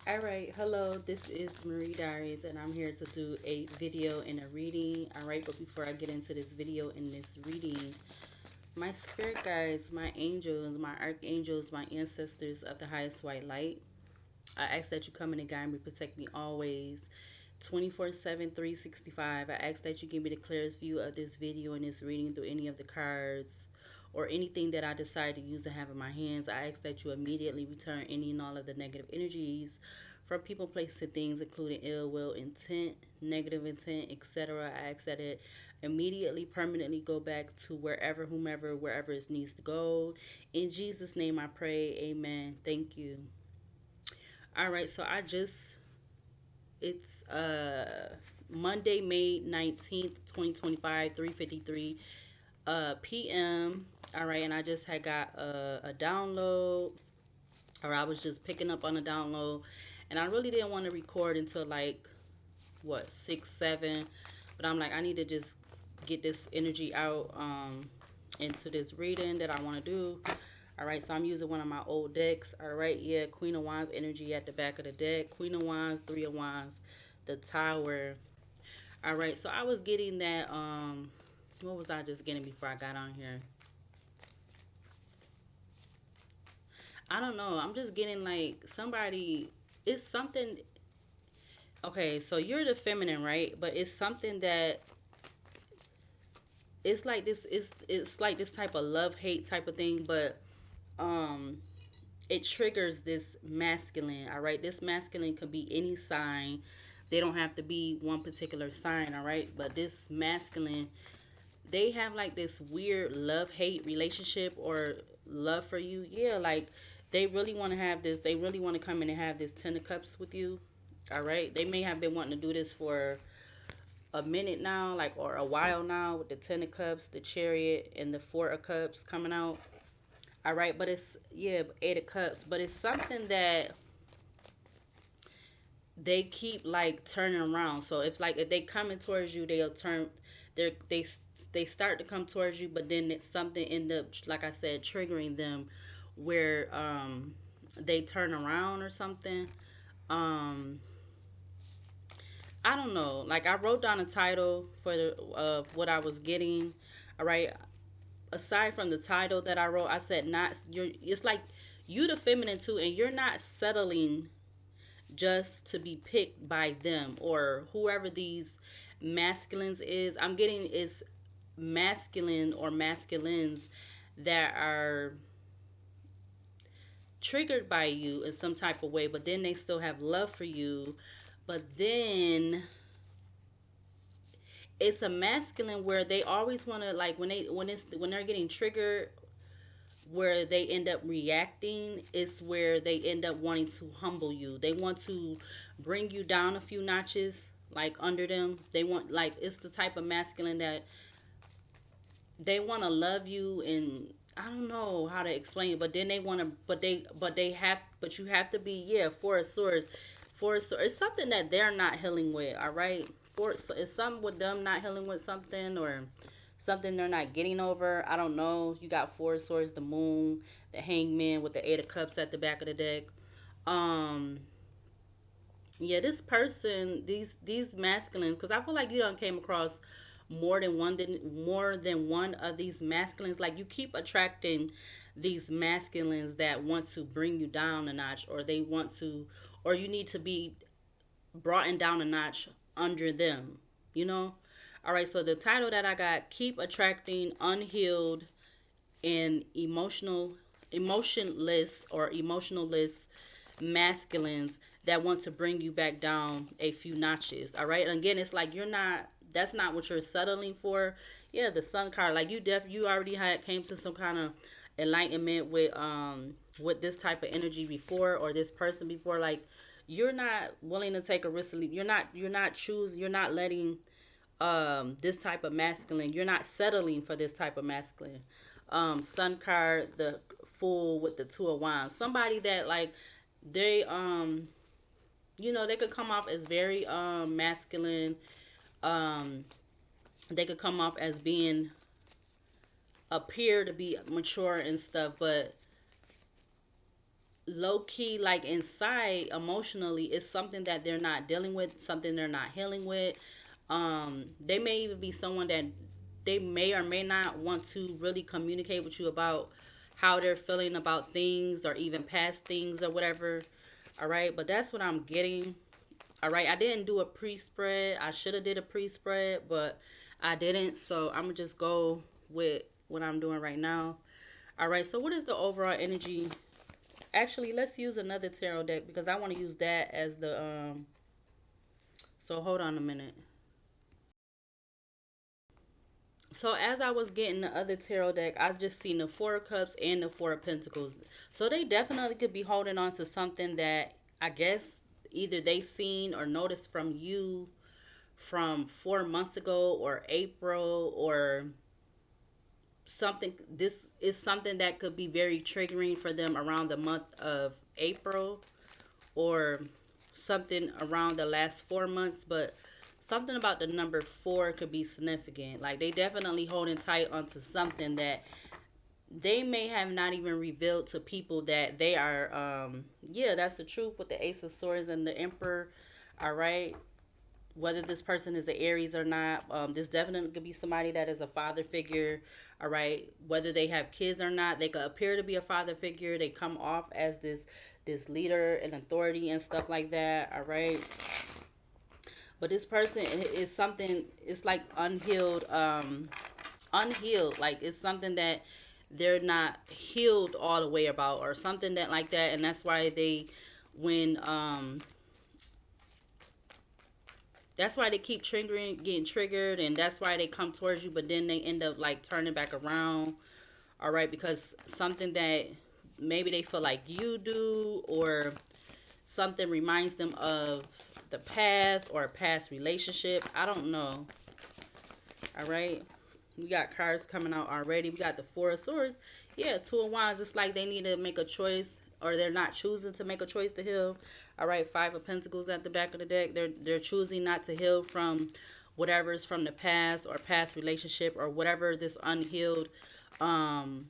Alright, hello, this is Marie Diaries, and I'm here to do a video and a reading. Alright, but before I get into this video and this reading, my spirit guides, my angels, my archangels, my ancestors of the highest white light, I ask that you come in and guide me, protect me always, 24/7, 365. I ask that you give me the clearest view of this video and this reading through any of the cards or anything that I decide to use and have in my hands. I ask that you immediately return any and all of the negative energies from people, places, and things, including ill will, intent, negative intent, etc. I ask that it immediately, permanently go back to wherever, whomever, wherever it needs to go. In Jesus' name I pray. Amen. Thank you. All right, so it's Monday, May 19th, 2025, 3:53 p.m. All right, and I just had got a download, or I was just picking up on a download, and I really didn't want to record until like what 6, 7, but I'm like I need to just get this energy out into this reading that I want to do. All right, so I'm using one of my old decks. All right, yeah, Queen of Wands energy at the back of the deck. Queen of Wands, Three of Wands, the Tower. All right, so I was getting that. What was I just getting before I got on here? I don't know. I'm just getting like somebody. It's something. Okay, so you're the feminine, right? But it's something that it's like this. It's like this type of love hate type of thing, but um it triggers this masculine. All right, this masculine could be any sign. They don't have to be one particular sign. All right, but this masculine, they have like this weird love hate relationship or love for you. Yeah, like they really want to have this. They really want to come in and have this 10 of cups with you. All right, they may have been wanting to do this for a minute now, like, or a while now, with the 10 of cups, the chariot, and the 4 of cups coming out. All right, but it's, yeah, 8 of cups, but it's something that they keep like turning around. So if like if they coming towards you, they'll turn. They start to come towards you, but then it's something end up, like I said, triggering them, where they turn around or something. Um, I don't know. Like I wrote down a title for the what I was getting. All right. Aside from the title that I wrote, I said not you're. It's like you the feminine too, and you're not settling just to be picked by them or whoever these masculines is. I'm getting is masculine or masculines that are triggered by you in some type of way, but then they still have love for you. But then it's a masculine where they always want to, like, when they're getting triggered, where they end up reacting is where they end up wanting to humble you. They want to bring you down a few notches, like under them. They want, like, it's the type of masculine that they want to love you, and I don't know how to explain it, but then they want to, but you have to be, yeah, Four of Swords. Four of Swords. It's something that they're not healing with, all right? It's something with them not healing with something, or something they're not getting over. I don't know. You got Four of Swords, the Moon, the Hangman with the 8 of Cups at the back of the deck. Um, yeah, this person, these masculines, because I feel like you don't came across more than one of these masculines. Like you keep attracting these masculines that want to bring you down a notch, or they want to, or you need to be brought in down a notch under them. You know. All right. So the title that I got: Keep attracting unhealed and emotionless or emotionless masculines that want to bring you back down a few notches. All right. And again, it's like you're not. That's not what you're settling for. Yeah, the Sun card. Like you already had came to some kind of enlightenment with this type of energy before, or this person before. Like you're not willing to take a risk. You're not letting this type of masculine. You're not settling for this type of masculine. Sun card, the Fool with the 2 of Wands. Somebody that, like, they they could come off as very masculine. Um they could come off as being, appear to be mature and stuff, but low key, like inside emotionally, it's something that they're not dealing with, something they're not healing with. They may even be someone that they may or may not want to really communicate with you about how they're feeling about things or even past things or whatever. All right, but that's what I'm getting. All right, I didn't do a pre-spread. I should have did a pre-spread, but I didn't. So I'm gonna just go with what I'm doing right now. All right, so what is the overall energy? Actually, let's use another tarot deck because I want to use that as the so hold on a minute. So as I was getting the other tarot deck, I just seen the Four of Cups and the Four of Pentacles. So they definitely could be holding on to something that I guess either they seen or noticed from you from 4 months ago or April or something. This is something that could be very triggering for them around the month of April or something around the last 4 months, but something about the number four could be significant. Like they definitely holding tight onto something that they may have not even revealed to people that they are yeah, that's the truth with the Ace of Swords and the Emperor. All right, whether this person is an Aries or not. This definitely could be somebody that is a father figure. All right, whether they have kids or not, they could appear to be a father figure. They come off as this leader and authority and stuff like that. All right, but this person is something. It's like unhealed. Unhealed. Like it's something that they're not healed all the way about, or something that like that, and that's why they when that's why they keep triggering, getting triggered, and that's why they come towards you, but then they end up like turning back around. All right, because something that maybe they feel like you do, or something reminds them of the past or a past relationship. I don't know. All right, we got cards coming out already. We got the Four of Swords. Yeah, Two of Wands. It's like they need to make a choice, or they're not choosing to make a choice to heal. All right, Five of Pentacles at the back of the deck. They're choosing not to heal from whatever's from the past or past relationship or whatever this um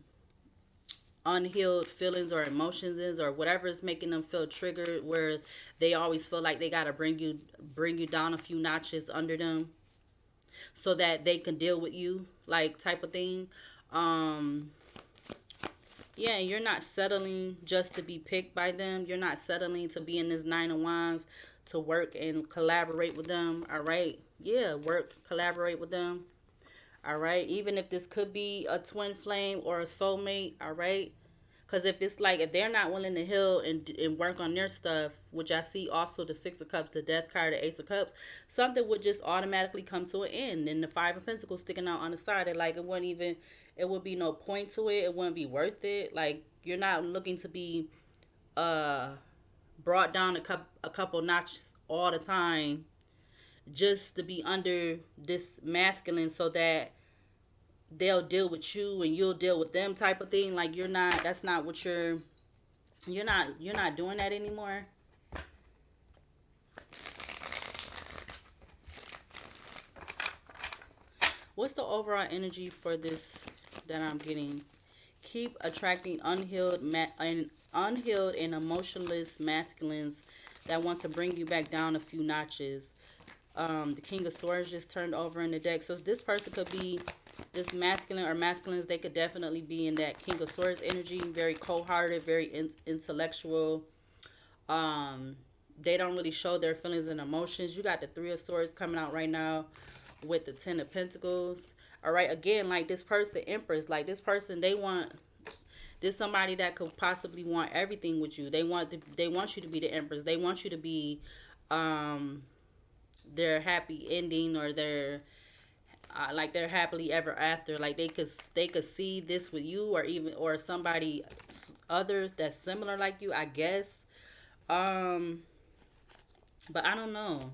unhealed feelings or emotions is, or whatever is making them feel triggered, where they always feel like they gotta bring you down a few notches under them so that they can deal with you, like type of thing. Um, yeah, you're not settling just to be picked by them. You're not settling to be in this Nine of Wands to work and collaborate with them. All right. Yeah, work, collaborate with them. All right. Even if this could be a twin flame or a soulmate. All right. Because if it's like, if they're not willing to heal and work on their stuff, which I see also the Six of Cups, the Death card, the Ace of Cups, something would just automatically come to an end. And the Five of Pentacles sticking out on the side, it like it wouldn't even, it would be no point to it. It wouldn't be worth it. Like you're not looking to be uh brought down a couple notches all the time just to be under this masculine so that they'll deal with you and you'll deal with them type of thing. Like you're not, that's not what you're not doing that anymore. What's the overall energy for this that I'm getting? Keep attracting unhealed and emotionless masculines that want to bring you back down a few notches. The King of Swords just turned over in the deck. So this person could be this masculine or masculines. They could definitely be in that King of Swords energy. Very cold-hearted, very intellectual. Um, they don't really show their feelings and emotions. You got the Three of Swords coming out right now with the Ten of Pentacles. All right, again, like this person, Empress, like this person, they want this somebody that could possibly want everything with you. They want you to be the Empress. They want you to be um their happy ending, or their like their happily ever after. Like they could see this with you, or even or somebody others that's similar like you, I guess. Um, but I don't know.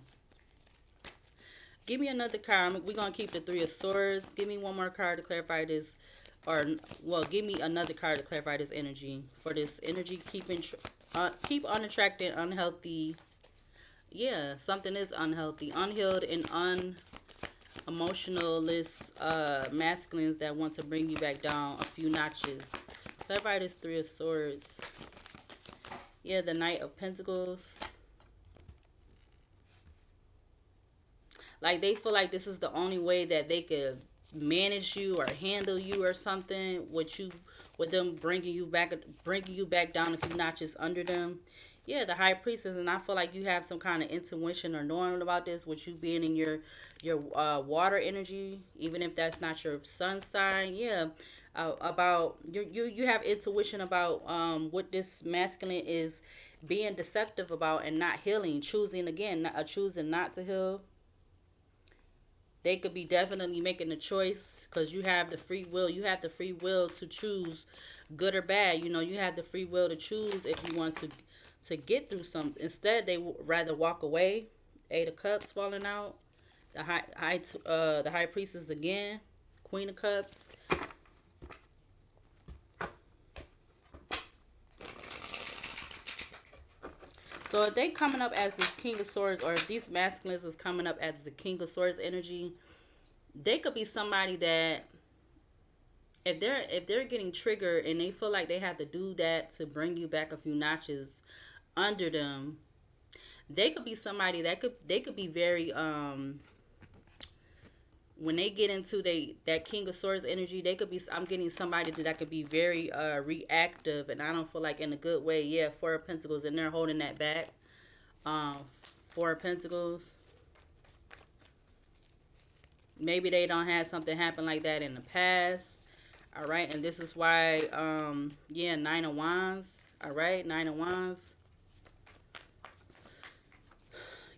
Give me another card. We're gonna keep the Three of Swords. Give me one more card to clarify this, or well, give me another card to clarify this energy. For this energy, keep unattracted, unhealthy. Yeah, something is unhealthy, unhealed, and unemotionalist masculines that want to bring you back down a few notches. Clarify this Three of Swords. Yeah, the Knight of Pentacles. Like they feel like this is the only way that they could manage you or handle you or something. With them bringing you back down a few notches under them. Yeah, the High Priestess, and I feel like you have some kind of intuition or knowing about this, with you being in your water energy, even if that's not your sun sign. Yeah, about you have intuition about what this masculine is being deceptive about and not healing, choosing again, choosing not to heal. They could be definitely making a choice because you have the free will. You have the free will to choose good or bad. You have the free will to choose if you want to get through something. Instead, they would rather walk away. Eight of Cups falling out. The High Priestess again. Queen of Cups. So if they coming up as this King of Swords, or if these masculines is coming up as the King of Swords energy, they could be somebody that if they're getting triggered and they feel like they have to do that to bring you back a few notches under them, they could be somebody they could be very when they get into that King of Swords energy, they could be, I'm getting somebody that could be very reactive, and I don't feel like in a good way. Yeah, Four of Pentacles, and they're holding that back. um Four of Pentacles. Maybe they don't have something happen like that in the past. All right, and this is why, yeah, Nine of Wands. All right, Nine of Wands.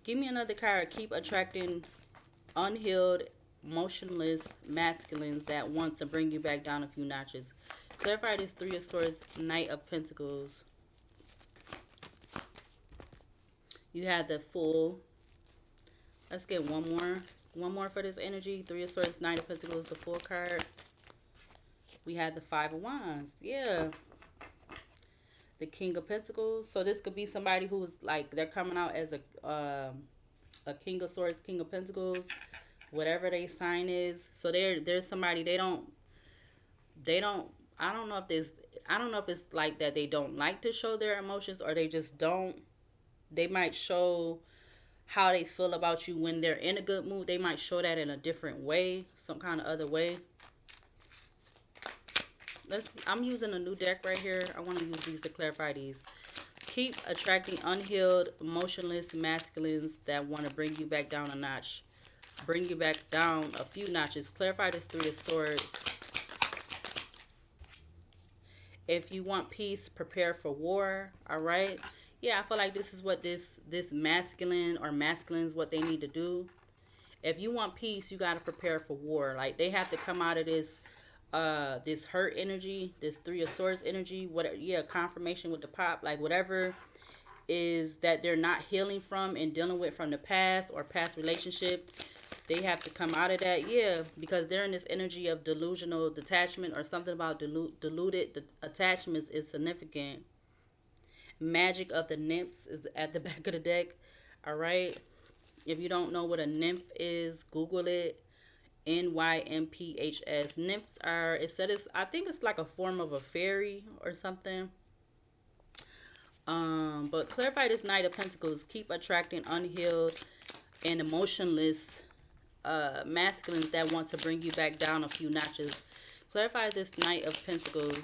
Give me another card. Keep attracting unhealed, emotionless masculines that want to bring you back down a few notches. Clarify this Three of Swords, Knight of Pentacles. You have the Fool. Let's get one more. One more for this energy. Three of Swords, Knight of Pentacles, the Fool card. We had the Five of Wands. Yeah. The King of Pentacles. So this could be somebody who's like, they're coming out as a King of Swords, King of Pentacles, whatever they sign is. So there's somebody they don't I don't know if this I don't know if it's like that they don't like to show their emotions, or they just don't. They might show how they feel about you when they're in a good mood. They might show that in a different way, some kind of other way. I'm using a new deck right here. I want to use these to clarify these. Keep attracting unhealed, emotionless masculines that want to bring you back down a notch. Bring you back down a few notches. Clarify this Three of Swords. If you want peace, prepare for war. All right. Yeah, I feel like this is what this masculine or masculines what they need to do. If you want peace, you got to prepare for war. Like they have to come out of this hurt energy, this Three of Swords energy. What? Yeah, confirmation with the pop. Like whatever is that they're not healing from and dealing with from the past or past relationship, they have to come out of that. Yeah, because they're in this energy of delusional detachment, or something about diluted the attachments is significant. Magic of the nymphs is at the back of the deck. All right, if you don't know what a nymph is, Google it. Nymphs. Nymphs are, it said it's, I think it's like a form of a fairy or something. But clarify this Knight of Pentacles. Keep attracting unhealed and emotionless masculines that want to bring you back down a few notches. Clarify this Knight of Pentacles.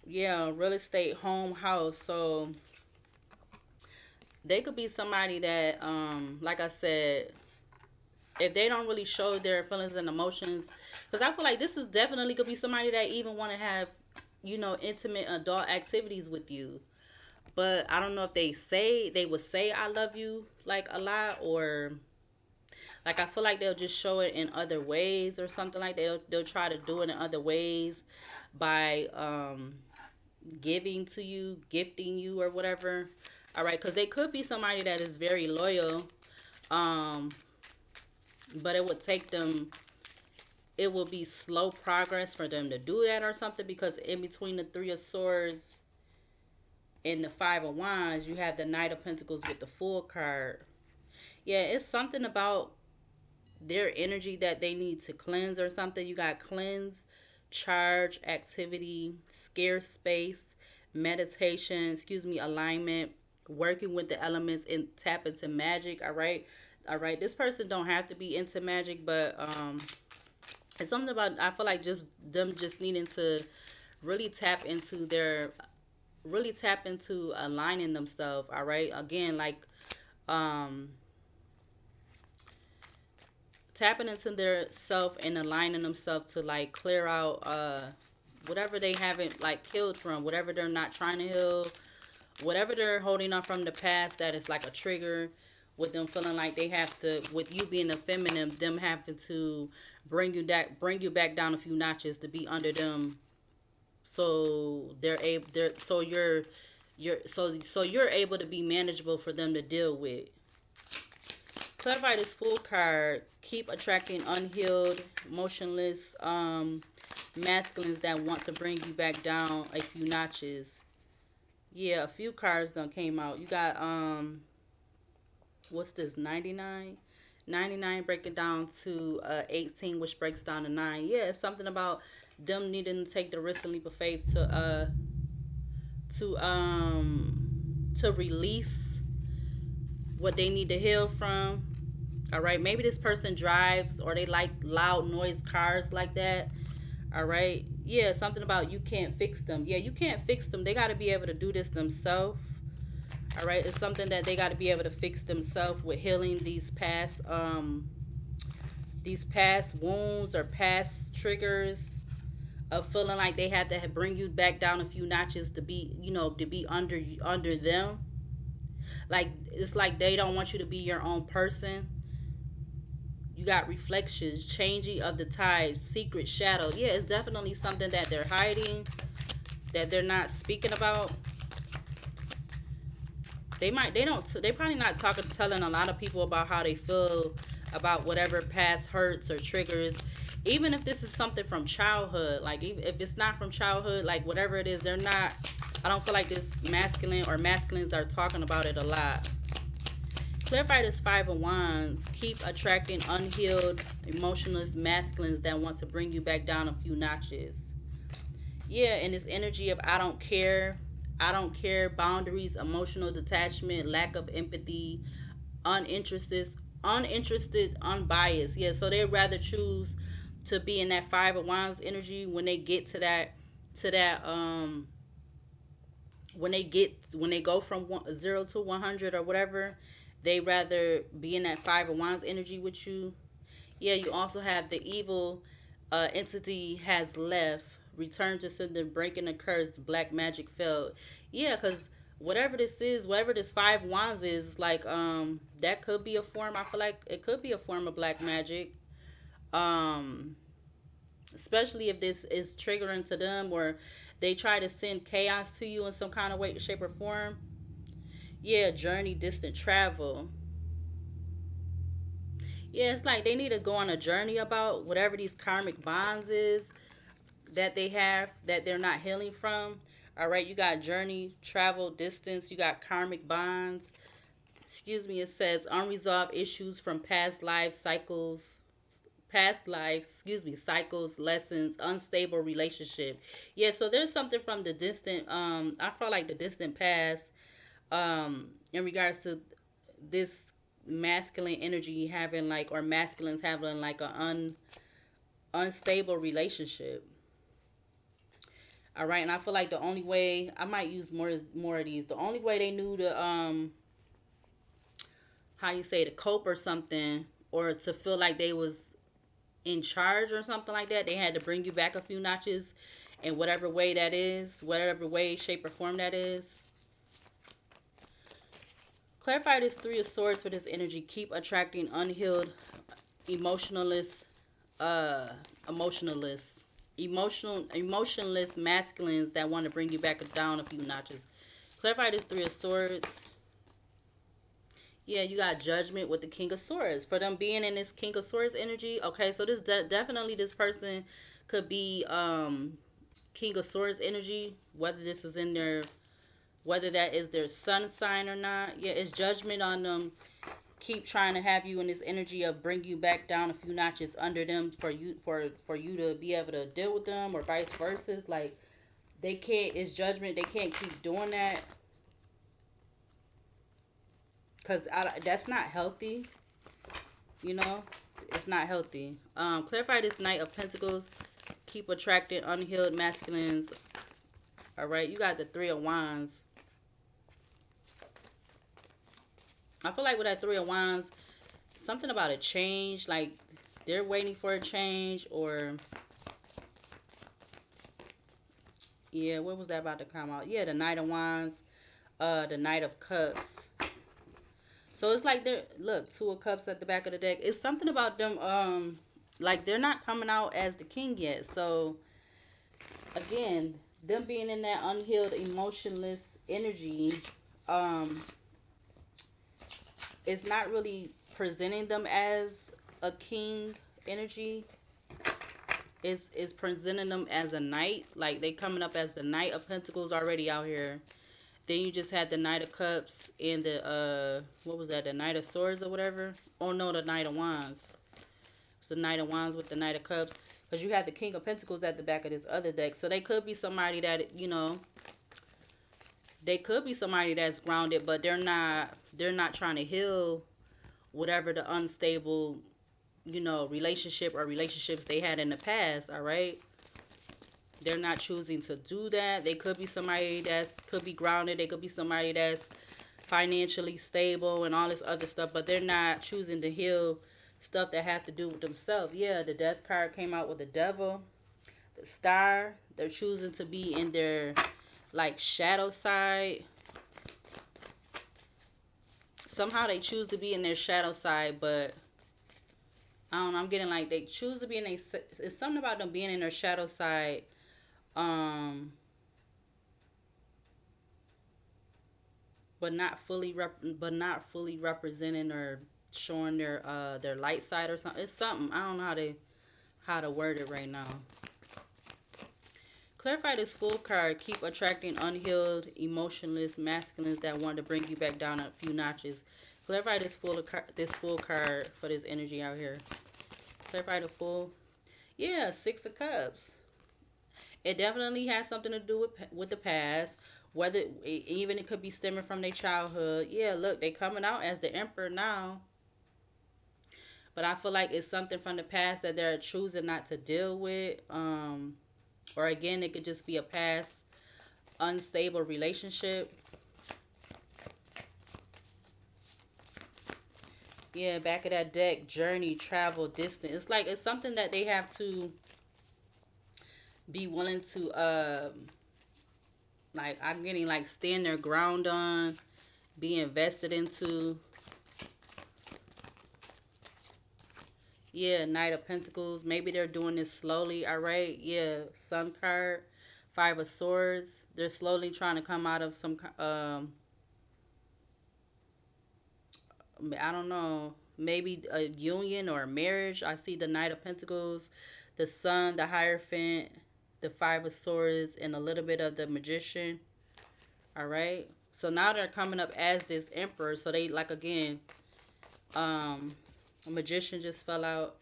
Yeah, real estate, home, house. So they could be somebody that, like I said, if they don't really show their feelings and emotions, because I feel like this is definitely could be somebody that even want to have, intimate adult activities with you. But I don't know if they would say I love you like a lot, or like I feel like they'll just show it in other ways or something, like they'll try to do it in other ways by giving to you, gifting you or whatever. All right, because they could be somebody that is very loyal, um, but it will be slow progress for them to do that or something, because in between the Three of Swords and the Five of Wands, you have the Knight of Pentacles with the Fool card. Yeah, it's something about their energy that they need to cleanse or something. You got cleanse, charge, activity, scarce space, meditation, alignment, working with the elements and tap into magic. All right. All right. This person don't have to be into magic, but it's something about, I feel like just them just needing to really tap into their really tap into aligning themselves. All right. Again, like um tapping into their self and aligning themselves to like clear out whatever they haven't like healed from, whatever they're not trying to heal, whatever they're holding on from the past that is like a trigger, with them feeling like they have to, with you being a feminine, them having to bring you back down a few notches to be under them, so you're able to be manageable for them to deal with. Clarify this full card. Keep attracting unhealed, emotionless, masculines that want to bring you back down a few notches. Yeah, a few cards done came out. You got what's this, 99? 99 breaking down to 18, which breaks down to 9. Yeah, it's something about them needing to take the risk and leap of faith to release what they need to heal from. All right, maybe this person drives or they like loud noise cars like that. All right, yeah, something about you can't fix them. Yeah, you can't fix them. They got to be able to do this themselves. All right, it's something that they got to be able to fix themselves with healing these past wounds or past triggers of feeling like they had to bring you back down a few notches to be, to be under them. Like it's like they don't want you to be your own person. You got reflections, changing of the tides, secret shadow. Yeah, it's definitely something that they're hiding, that they're not speaking about. They probably not talking, telling a lot of people about how they feel about whatever past hurts or triggers. Even if this is something from childhood, like even if it's not from childhood, like whatever it is, they're not. I don't feel like this masculine or masculines are talking about it a lot. Clarify this Five of Wands. Keep attracting unhealed, emotionless masculines that want to bring you back down a few notches. Yeah, and this energy of I don't care, boundaries, emotional detachment, lack of empathy, uninterested, unbiased. Yeah, so they rather choose to be in that Five of Wands energy when they get to that when they go from 0 to 100 or whatever, they rather be in that Five of Wands energy with you. Yeah, you also have the evil entity has left, return to sender, breaking the curse, black magic failed. Yeah, because whatever this is, whatever this Five Wands is, like that could be a form. I feel like it could be a form of black magic. Um, Especially if this is triggering to them, or they try to send chaos to you in some kind of way, shape, or form. Yeah, journey, distant travel. Yeah, it's like they need to go on a journey about whatever these karmic bonds is that they have that they're not healing from. All right, you got journey, travel, distance, you got karmic bonds. It says unresolved issues from past lives, cycles, lessons, unstable relationship. Yeah, so there's something from the distant, I feel like the distant past, in regards to this masculine energy having like, or masculines having like a unstable relationship. All right, and I feel like the only way I might use more of these. The only way they knew to how you say, to cope or something, or to feel like they was in charge or something like that, they had to bring you back a few notches in whatever way that is, whatever way, shape, or form that is. Clarify this Three of Swords for this energy. Keep attracting unhealed, emotionalist, uh, emotionalist, emotionless masculines that want to bring you back down a few notches. Clarify this Three of Swords. Yeah, you got Judgment with the King of Swords. For them being in this King of Swords energy, okay, so this definitely this person could be King of Swords energy, whether this is in their, whether that is their sun sign or not. Yeah, it's judgment on them. Keep trying to have you in this energy of bring you back down a few notches under them for you to be able to deal with them, or vice versa. Like They can't. It's judgment. They can't keep doing that because that's not healthy. You know, it's not healthy. Clarify this Knight of Pentacles. Keep attracting unhealed masculines. All right, you got the Three of Wands. I feel like with that Three of Wands, something about a change. Like they're waiting for a change, or yeah, what was that about to come out? Yeah, the Knight of Wands, the Knight of Cups. So it's like they're look, Two of Cups at the back of the deck. It's something about them. Like they're not coming out as the king yet. So again, them being in that unhealed, emotionless energy, um, it's not really presenting them as a king energy. It's presenting them as a knight. Like they coming up as the Knight of Pentacles already out here. Then you just had the Knight of Cups and the what was that? The Knight of Swords or whatever. Oh no, the Knight of Wands. It's the Knight of Wands with the Knight of Cups. Because you have the King of Pentacles at the back of this other deck. So they could be somebody that, you know, they could be somebody that's grounded, but they're not trying to heal whatever the unstable, you know, relationship or relationships they had in the past, all right? They're not choosing to do that. They could be somebody that's could be grounded. They could be somebody that's financially stable and all this other stuff, but they're not choosing to heal stuff that have to do with themselves. Yeah, the Death card came out with the Devil, the Star. They're choosing to be in their like shadow side. Somehow they choose to be in their shadow side, but I don't know. I'm getting like they choose to be in a. It's something about them being in their shadow side. Um, but not fully representing or showing their light side or something. It's something. I don't know how to word it right now. Clarify this Fool card. Keep attracting unhealed, emotionless masculines that want to bring you back down a few notches. Clarify this Fool card for this energy out here. Clarify the Fool. Yeah, Six of Cups. It definitely has something to do with the past. Whether even it could be stemming from their childhood. Yeah, look, they coming out as the Emperor now. But I feel like it's something from the past that they're choosing not to deal with. Or again, it could just be a past unstable relationship. Yeah, back of that deck, journey, travel, distance. It's like it's something that they have to be willing to like I'm getting like stand their ground on, be invested into. Yeah, Knight of Pentacles. Maybe they're doing this slowly. All right. Yeah, Sun card, Five of Swords. They're slowly trying to come out of some I don't know, maybe a union or a marriage. I see the Knight of Pentacles, the Sun, the Hierophant, the Five of Swords, and a little bit of the Magician. All right. So now they're coming up as this Emperor. So they like again, a Magician just fell out.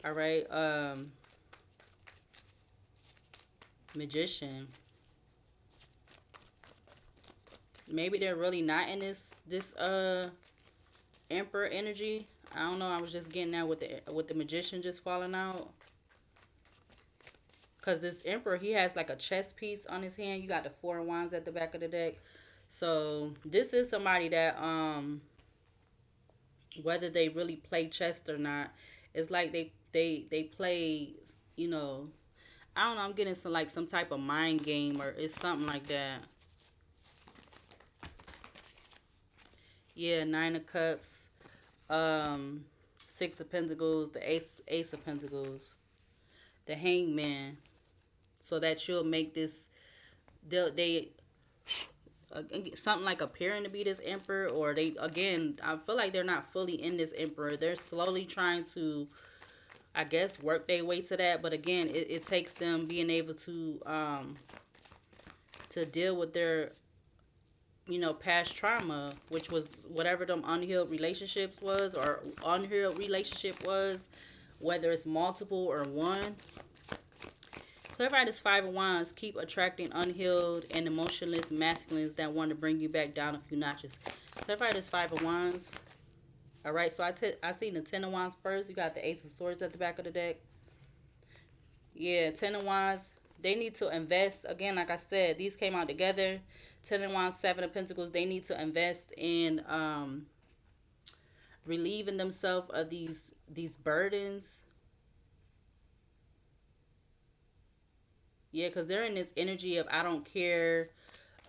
All right. Magician. Maybe they're really not in this Emperor energy. I don't know. I was just getting that with the Magician just falling out. Because this Emperor, he has like a chess piece on his hand. You got the Four of Wands at the back of the deck. So this is somebody that whether they really play chess or not, it's like they play, you know, I don't know, I'm getting some type of mind game or it's something like that. Yeah, Nine of Cups, Six of Pentacles, the Ace of Pentacles, the Hangman. So that you'll make this they something like appearing to be this Emperor, or they again, I feel like they're not fully in this Emperor. They're slowly trying to, I guess, work their way to that. But again, it takes them being able to deal with their, you know, past trauma, which was whatever them unhealed relationships was, or unhealed relationship was, whether it's multiple or one. Clarify this Five of Wands. Keep attracting unhealed and emotionless masculines that want to bring you back down a few notches. Clarify this Five of Wands. All right, so I seen the Ten of Wands first. You got the Ace of Swords at the back of the deck. Yeah, Ten of Wands. They need to invest. Again, like I said, these came out together. Ten of Wands, Seven of Pentacles. They need to invest in relieving themselves of these burdens. Yeah, because they're in this energy of I don't care.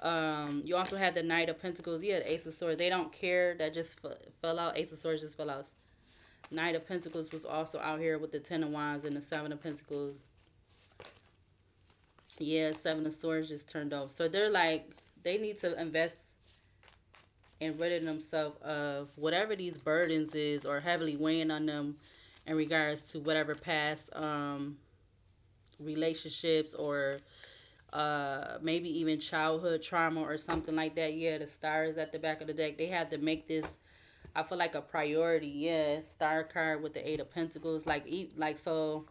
You also had the Knight of Pentacles. Yeah, the Ace of Swords. They don't care. That just fell out. Ace of Swords just fell out. Knight of Pentacles was also out here with the Ten of Wands and the Seven of Pentacles. Yeah, Seven of Swords just turned off. So they're like, they need to invest in ridding themselves of whatever these burdens is or heavily weighing on them in regards to whatever past relationships or maybe even childhood trauma or something like that. Yeah, the stars at the back of the deck. They have to make this, I feel like, a priority. Yeah, star card with the Eight of Pentacles. Like so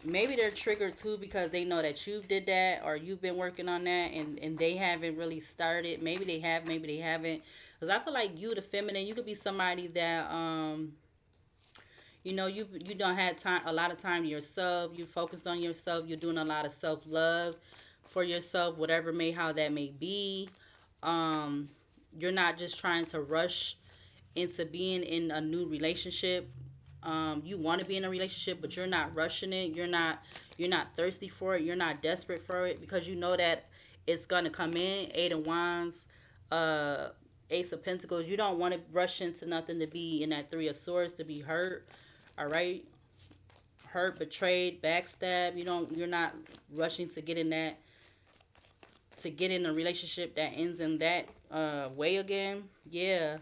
maybe they're triggered too because they know that you did that or you've been working on that and they haven't really started. Maybe they have, maybe they haven't. Because I feel like you, the feminine, you could be somebody that you don't have time, a lot of time to yourself. You focused on yourself. You're doing a lot of self love for yourself, whatever may how that may be. Um, you're not just trying to rush into being in a new relationship. You want to be in a relationship, but you're not rushing it. You're not thirsty for it. You're not desperate for it because you know that it's gonna come in. Eight of Wands, uh, Ace of Pentacles. You don't want to rush into nothing to be in that Three of Swords to be hurt. All right, hurt, betrayed, backstab. You're not rushing to get in that to get in a relationship that ends in that way again. Yeah.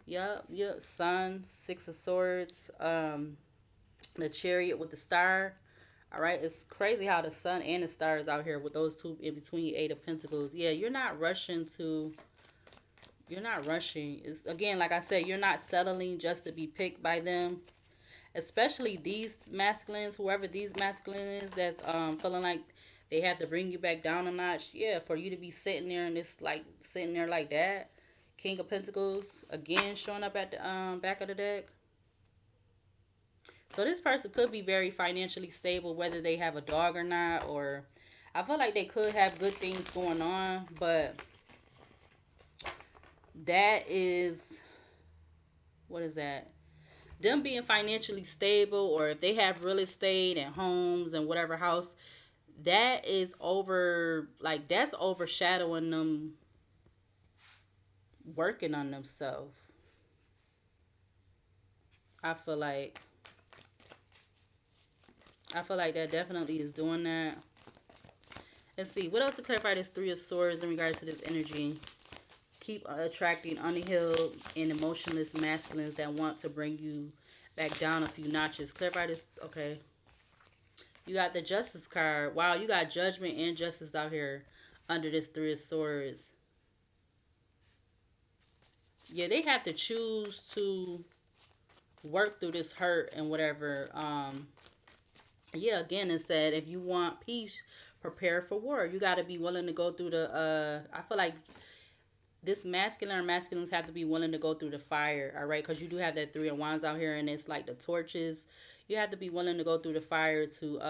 Yep. Sun, Six of Swords, the Chariot with the star. All right, it's crazy how the sun and the stars out here with those two in between. Eight of Pentacles. Yeah, you're not rushing to. You're not rushing. It's again, like I said, you're not settling just to be picked by them. Especially these masculines, whoever these masculine is, that's feeling like they have to bring you back down a notch. Yeah, for you to be sitting there and it's like sitting there like that. King of Pentacles again showing up at the back of the deck. So this person could be very financially stable, whether they have a dog or not, or I feel like they could have good things going on, but that is, what is that? Them being financially stable, or if they have real estate and homes and whatever house, that is over, like that's overshadowing them working on themselves. I feel like I feel like that definitely is doing that. Let's see. What else to clarify this Three of Swords in regards to this energy? Keep attracting unhealed and emotionless masculines that want to bring you back down a few notches. Clarify this. Okay. You got the Justice card. Wow, you got Judgment and Justice out here under this Three of Swords. Yeah, they have to choose to work through this hurt and whatever. Yeah, again, it said if you want peace, prepare for war. You got to be willing to go through the. I feel like this masculine or masculines have to be willing to go through the fire, all right? Because you do have that Three of Wands out here, and it's like the torches. You have to be willing to go through the fire to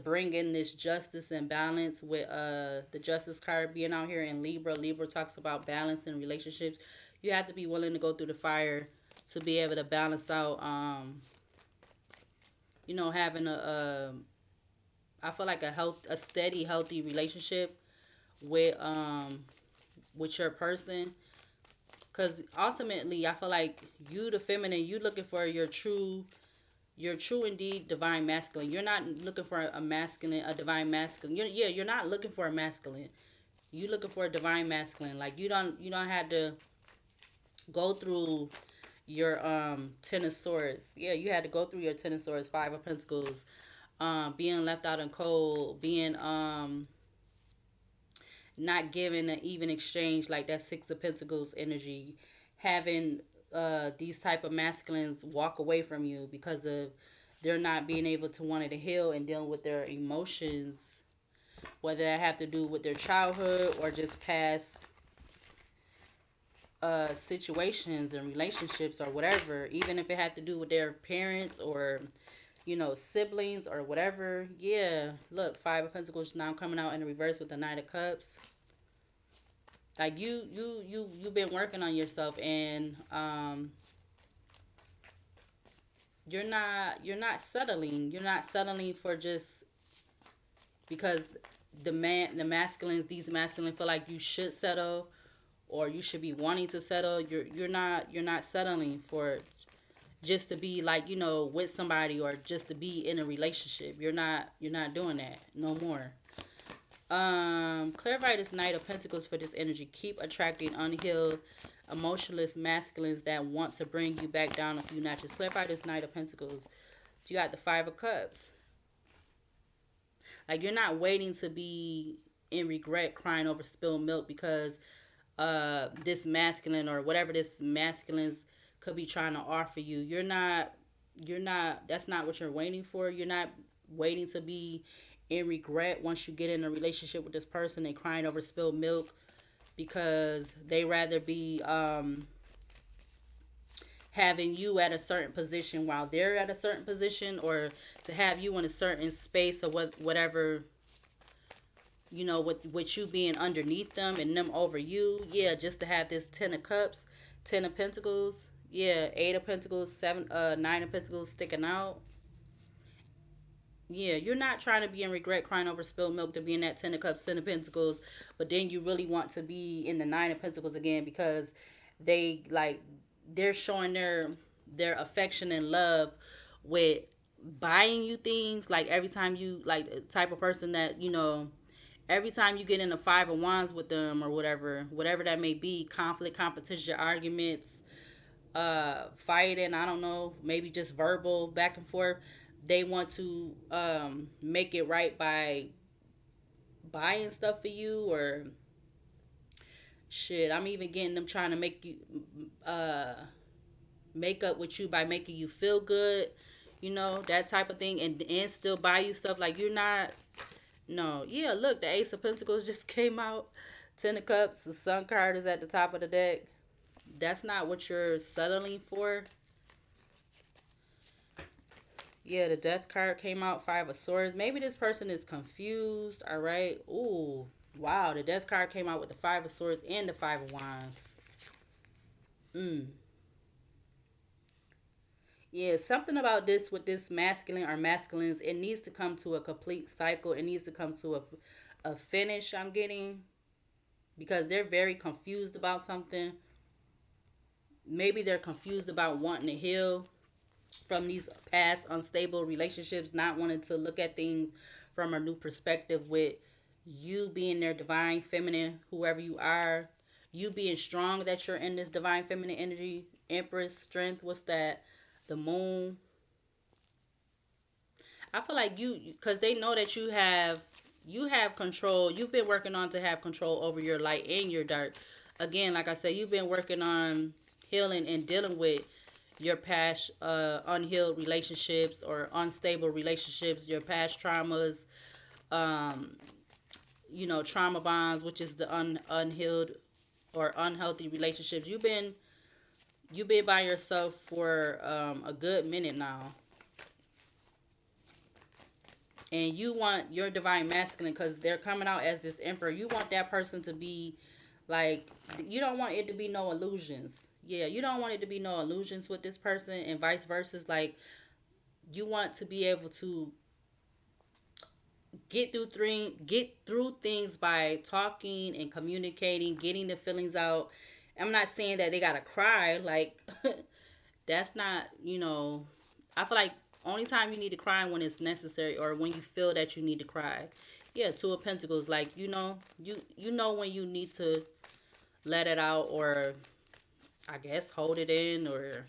bring in this justice and balance with the Justice card being out here in Libra. Libra talks about balance in relationships. You have to be willing to go through the fire to be able to balance out. Having I feel like a steady, healthy relationship with your person. Because ultimately, I feel like you, the feminine, you looking for your true indeed divine masculine. You're not looking for a masculine, a divine masculine. You're not looking for a masculine. You looking for a divine masculine. Like you don't have to go through your Ten of Swords. Yeah, you had to go through your Ten of Swords, Five of Pentacles, being left out in cold, being not giving an even exchange, like that Six of Pentacles energy, having these type of masculines walk away from you because of they're not being able to want to heal and deal with their emotions, whether that have to do with their childhood or just past situations and relationships or whatever, even if it had to do with their parents or siblings or whatever. Yeah, look, Five of Pentacles now coming out in the reverse with the Knight of Cups. Like you've been working on yourself, and you're not settling. You're not settling for just because the masculines, these masculines feel like you should settle or you should be wanting to settle. You're not settling for just to be like with somebody or just to be in a relationship. You're not doing that no more. Clarify this Knight of Pentacles for this energy. Keep attracting unhealed, emotionless masculines that want to bring you back down a few notches. Clarify this Knight of Pentacles. You got the Five of Cups. Like you're not waiting to be in regret, crying over spilled milk because this masculine or whatever this masculines could be trying to offer you. You're not that's not what you're waiting for. You're not waiting to be in regret once you get in a relationship with this person and crying over spilled milk because they rather be having you at a certain position while they're at a certain position, or to have you in a certain space or whatever, with you being underneath them and them over you. Yeah, just to have this Ten of Cups, Ten of Pentacles. Yeah, Eight of Pentacles, seven, Nine of Pentacles sticking out. Yeah, you're not trying to be in regret, crying over spilled milk to be in that Ten of Cups, Ten of Pentacles, but then you really want to be in the Nine of Pentacles again because they like they're showing their affection and love with buying you things. Like every time you like the type of person that every time you get in a Five of Wands with them or whatever that may be, conflict, competition, arguments, fighting, I don't know, maybe just verbal back and forth, they want to make it right by buying stuff for you or shit. I'm even getting them trying to make you make up with you by making you feel good, that type of thing, and still buy you stuff. Like you're not. No, yeah, look, the Ace of Pentacles just came out. Ten of Cups, the Sun card is at the top of the deck. That's not what you're settling for. Yeah, the Death card came out. Five of Swords. Maybe this person is confused. All right. Ooh, wow. The Death card came out with the Five of Swords and the Five of Wands. Mm. Yeah, something about this with this masculine or masculines. It needs to come to a complete cycle. It needs to come to a finish. I'm getting because they're very confused about something. Maybe they're confused about wanting to heal from these past unstable relationships, not wanting to look at things from a new perspective with you being their divine feminine, whoever you are, you being strong that you're in this divine feminine energy, Empress, strength, what's that? The moon. I feel like because they know that you have control. You've been working on to have control over your light and your dark. Again, like I said, you've been working on healing and dealing with your past unhealed relationships or unstable relationships, your past traumas, um, trauma bonds, which is the unhealed or unhealthy relationships. You've been by yourself for a good minute now, and you want your divine masculine because they're coming out as this emperor. You want that person to be like, you don't want it to be no illusions. Yeah, you don't want it to be no illusions with this person, and vice versa. Like, you want to be able to get through things by talking and communicating, getting the feelings out. I'm not saying that they gotta cry. Like, that's not. I feel like only time you need to cry when it's necessary or when you feel that you need to cry. Yeah, Two of Pentacles. Like, you know when you need to let it out, or I guess hold it in, or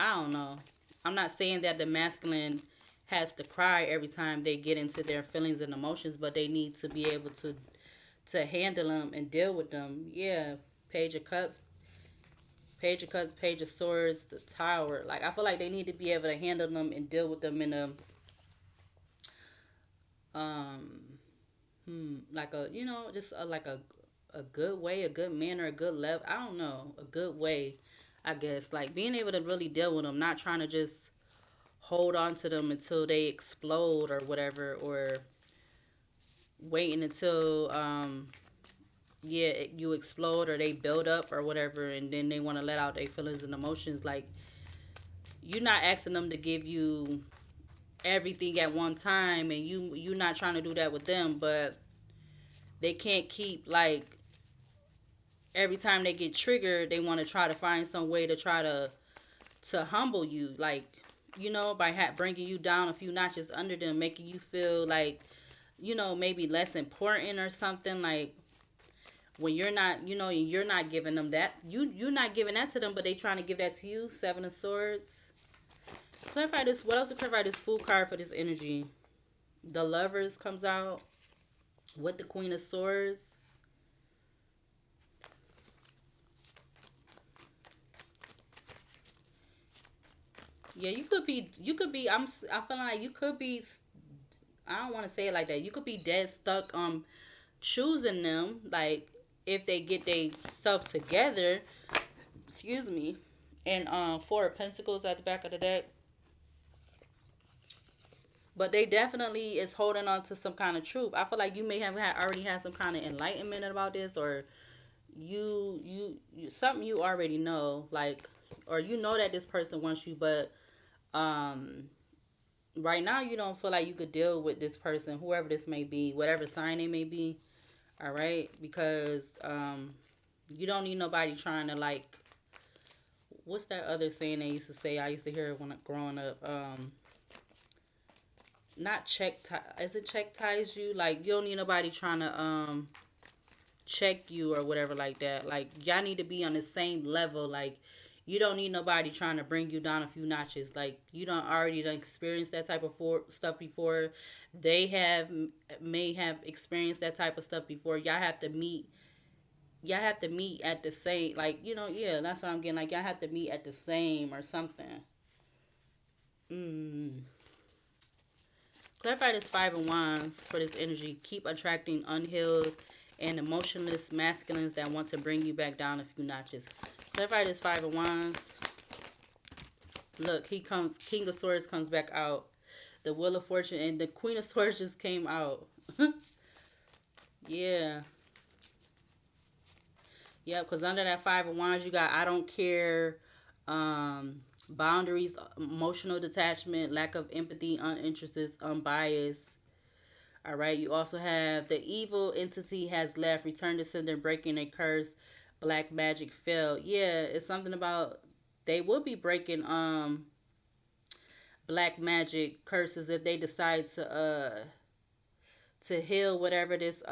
I don't know. I'm not saying that the masculine has to cry every time they get into their feelings and emotions, but they need to be able to handle them and deal with them. Yeah, Page of Cups. Page of Cups, Page of Swords, the Tower. Like I feel like they need to be able to handle them and deal with them in a um like a just like a good way, a good manner, a good level. I don't know, a good way. I guess like being able to really deal with them, not trying to just hold on to them until they explode or whatever, or waiting until you explode or they build up or whatever, and then they want to let out their feelings and emotions. Like you're not asking them to give you everything at one time, and you're not trying to do that with them, but they can't keep like every time they get triggered, they want to try to find some way to try to humble you, like by bringing you down a few notches under them, making you feel like maybe less important or something. Like when you're not, you're not giving them that. You're not giving that to them, but they trying to give that to you. Seven of Swords. Clarify this. What else to clarify this Fool card for this energy? The Lovers comes out with the Queen of Swords. Yeah, you could be. You could be. I feel like you could be. I don't want to say it like that. You could be dead stuck choosing them. Like if they get themselves together. Excuse me. And Four of Pentacles at the back of the deck. But they definitely is holding on to some kind of truth. I feel like you may have already had some kind of enlightenment about this, or something you already know, like, or that this person wants you, but um right now you don't feel like you could deal with this person, whoever this may be, whatever sign they may be. All right, because you don't need nobody trying to like. What's that other saying they used to say? I used to hear it when growing up. Not is it check ties you? Like you don't need nobody trying to check you or whatever like that. Like y'all need to be on the same level. Like you don't need nobody trying to bring you down a few notches. Like you don't already done experienced that type of stuff before. They may have experienced that type of stuff before. Y'all have to meet. Y'all have to meet at the same. Like yeah, that's what I'm getting. Like y'all have to meet at the same or something. Mm. Clarify this Five of Wands for this energy. Keep attracting unhealed and emotionless masculines that want to bring you back down a few notches. Clarify this Five of Wands. Look, he comes. King of Swords comes back out. The Wheel of Fortune and the Queen of Swords just came out. Yeah. Yep, because under that Five of Wands, you got I don't care, boundaries, emotional detachment, lack of empathy, uninterested, unbiased. All right. You also have the evil entity has left, return to sender, breaking a curse, black magic failed. Yeah, it's something about they will be breaking black magic curses if they decide to heal whatever this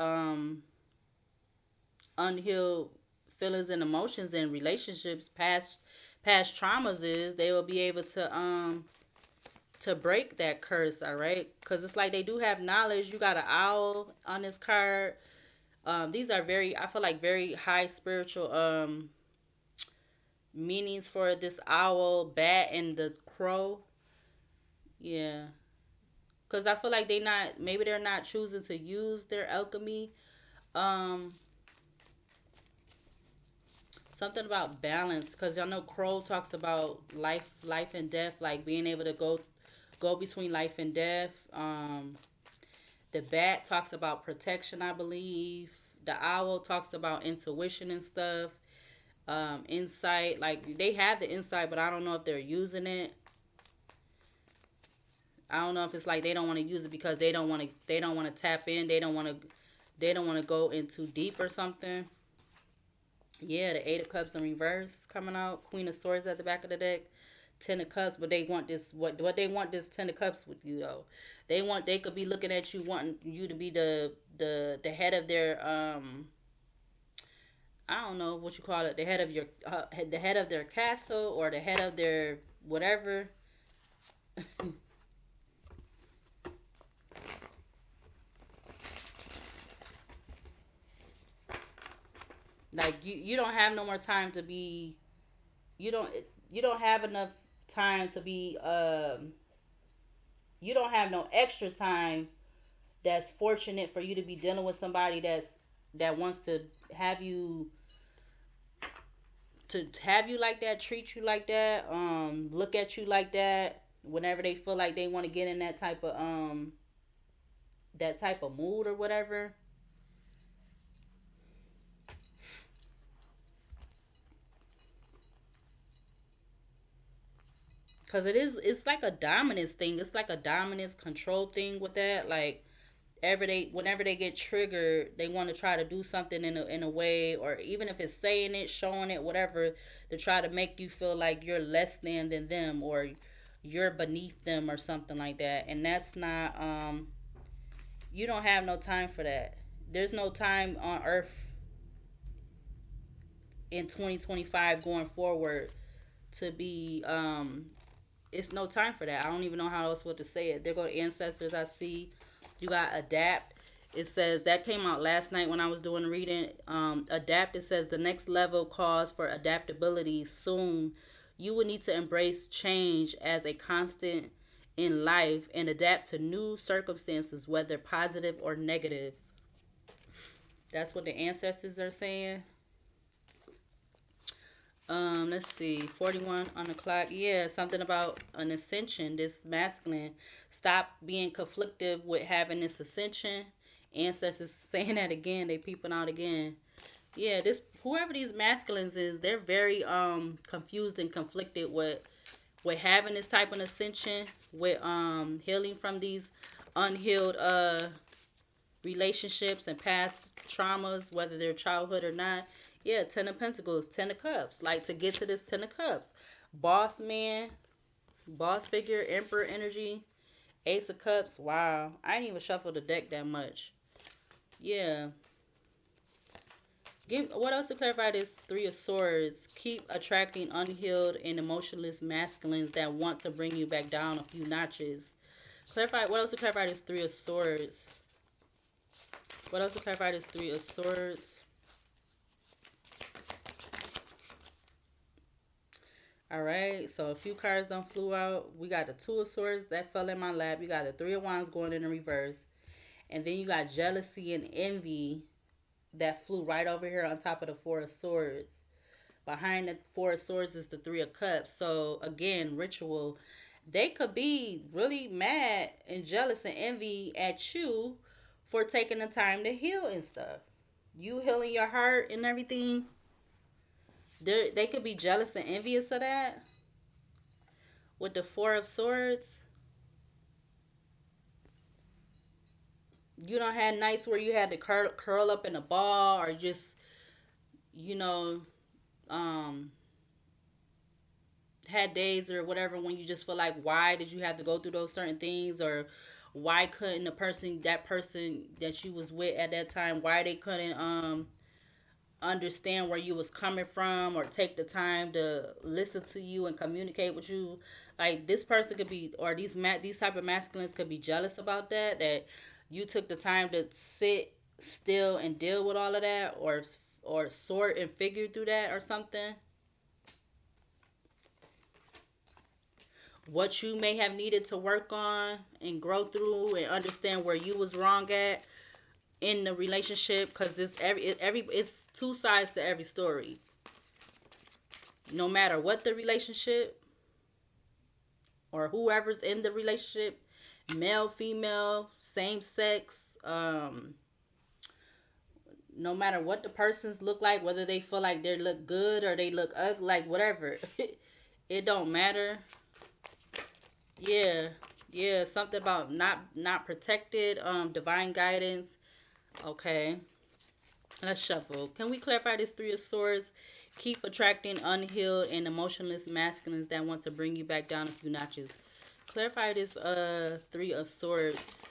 unhealed feelings and emotions and relationships, past traumas is. They will be able to break that curse. All right, because it's like they do have knowledge. You got an owl on this card. These are very, I feel like, very high spiritual meanings for this owl, bat, and the crow. Yeah, because I feel like maybe they're not choosing to use their alchemy. Um, Something about balance, because y'all know crow talks about life and death, like being able to go between life and death. The bat talks about protection, I believe. The owl talks about intuition and stuff. Insight, like they have the insight, but I don't know if they're using it. I don't know if it's like they don't want to use it because they don't want to tap in. They don't want to go in too deep or something. Yeah, the Eight of Cups in reverse coming out. Queen of Swords at the back of the deck. Ten of Cups, but they want this. What they want this Ten of Cups with you though. They could be looking at you, wanting you to be the head of their I don't know what you call it, the head of the head of their castle, or the head of their whatever. Like you don't have no more time to be you don't you don't have enough time to be you don't have no extra time that's fortunate for you to be dealing with somebody that wants have you to have you like that, treat you like that, look at you like that whenever they feel like they want to get in that type of mood or whatever. Cause it's like a dominance thing. It's like a dominance control thing with that. Like whenever they get triggered, they want to try to do something in a way, or even if it's saying it, showing it, whatever, to try to make you feel like you're less than them, or you're beneath them or something like that. And that's not you don't have no time for that. There's no time on earth in 2025 going forward to be it's no time for that. I don't even know how else what to say it. There go the ancestors. I see you got adapt. It says that came out last night when I was doing reading. Adapt. It says the next level calls for adaptability soon. You will need to embrace change as a constant in life and adapt to new circumstances, whether positive or negative. That's what the ancestors are saying. Let's see, 41 on the clock. Yeah, something about an ascension, this masculine. Stop being conflicted with having this ascension. Ancestors saying that again, they peeping out again. Yeah, this whoever these masculines is, they're very confused and conflicted with having this type of ascension, with healing from these unhealed relationships and past traumas, whether they're childhood or not. Yeah, Ten of Pentacles, Ten of Cups. Like to get to this Ten of Cups. Boss man, boss figure, Emperor energy, Ace of Cups. Wow. I didn't even shuffle the deck that much. Yeah. Give what else to clarify this Three of Swords. Keep attracting unhealed and emotionless masculines that want to bring you back down a few notches. Clarify what else to clarify this Three of Swords. What else to clarify this Three of Swords? All right, so a few cards don't flew out. We got the Two of Swords that fell in my lap. You got the Three of Wands going in the reverse. And then you got jealousy and envy that flew right over here on top of the Four of Swords. Behind the Four of Swords is the Three of Cups. So again, ritual. They could be really mad and jealous and envy at you for taking the time to heal and stuff. You healing your heart and everything. They could be jealous and envious of that. With the Four of Swords, you don't have nights where you had to curl up in a ball, or just you know um had days or whatever when you just feel like, why did you have to go through those certain things, or why couldn't that person that you was with at that time, why they couldn't understand where you was coming from, or take the time to listen to you and communicate with you. Like this person could be, or these type of masculines could be jealous about that you took the time to sit still and deal with all of that, or sort and figure through that or something. What you may have needed to work on and grow through and understand where you was wrong at in the relationship, because it's two sides to every story. No matter what the relationship, or whoever's in the relationship, male, female, same sex, no matter what the persons look like, whether they feel like they look good or they look ugly, like whatever, it don't matter. Yeah, yeah, something about not protected, divine guidance. Okay, let's shuffle. Can we clarify this Three of Swords? Keep attracting unhealed and emotionless masculines that want to bring you back down a few notches. Clarify this Three of Swords.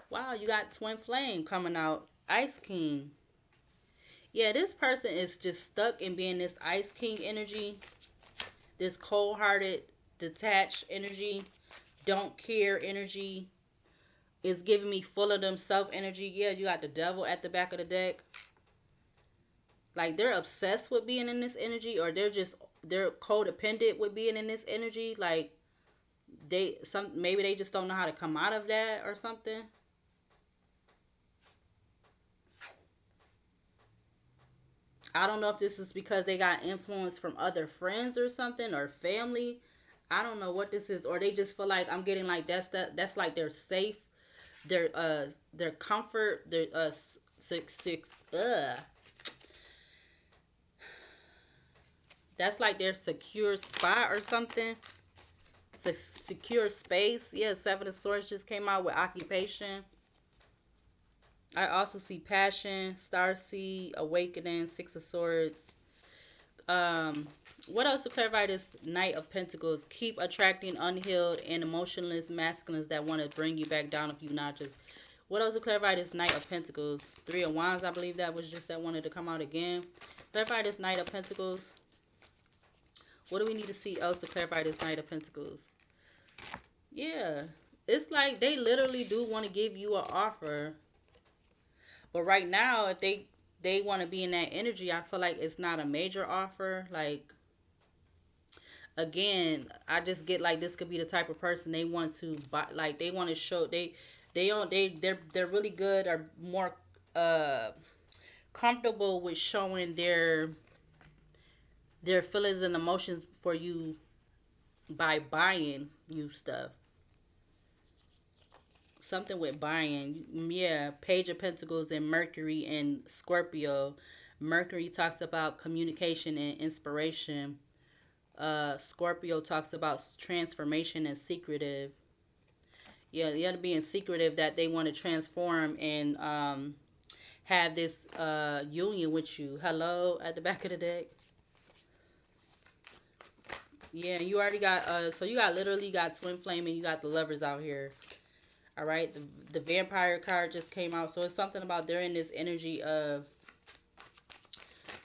Wow, you got Twin Flame coming out. Ice King. Yeah, this person is just stuck in being this Ice King energy. This cold-hearted, detached energy. Don't care energy. Is giving me full of themself energy. Yeah, you got the devil at the back of the deck. Like they're obsessed with being in this energy, or they're codependent with being in this energy. Like maybe they just don't know how to come out of that or something. I don't know if this is because they got influence from other friends or something, or family. I don't know what this is, or they just feel like I'm getting like that's like their safe, their comfort, their six that's like their secure spot or something. Secure space. Yeah, Seven of Swords just came out with occupation. I also see passion, Starseed, awakening, Six of Swords. Um, what else to clarify this Knight of Pentacles? Keep attracting unhealed and emotionless masculines that want to bring you back down a few notches. What else to clarify this Knight of Pentacles? Three of Wands, I believe that was just that wanted to come out again. Clarify this Knight of Pentacles. What do we need to see else to clarify this Knight of Pentacles? Yeah, it's like they literally do want to give you an offer, but right now, if they want to be in that energy, I feel like it's not a major offer. Like again, I just get like this could be the type of person they want to buy. Like they want to show they don't they're really good or more uh comfortable with showing their feelings and emotions for you by buying you stuff. Something with buying. Yeah, Page of Pentacles and Mercury and Scorpio. Mercury talks about communication and inspiration. Scorpio talks about transformation and secretive. Yeah, the other being secretive that they want to transform and have this union with you. Hello at the back of the deck. Yeah, you already got so you got literally got twin flame and you got the lovers out here. All right, the vampire card just came out, so it's something about they're in this energy of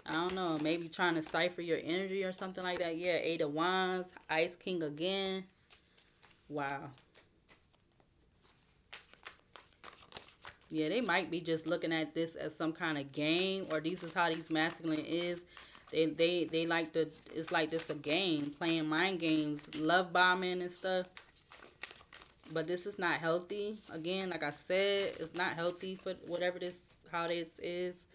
I don't know, maybe trying to cipher your energy or something like that. Yeah, Eight of Wands, Ice King again. Wow. Yeah, they might be just looking at this as some kind of game, or this is how these masculine is. They like to. It's like this a game, playing mind games, love bombing and stuff. But this is not healthy. Again, like I said, it's not healthy for whatever this how this is.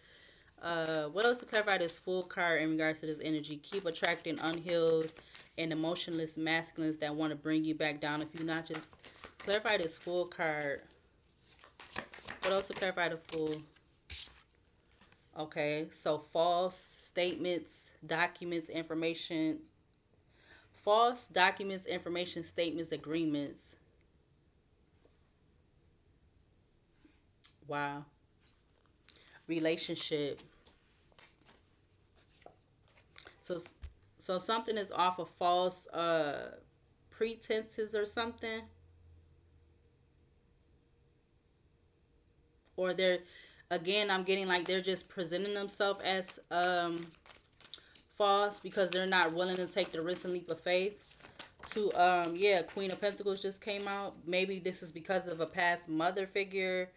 What else to clarify this full card in regards to this energy? Keep attracting unhealed and emotionless masculines that want to bring you back down a few notches. Clarify this full card. What else to clarify the full? Okay, so false statements, documents, information, false documents, information, statements, agreements. Wow. Relationship. So, so something is off of false pretenses or something, or they're again, I'm getting like they're just presenting themselves as false because they're not willing to take the risk and leap of faith. To yeah, Queen of Pentacles just came out. Maybe this is because of a past mother figure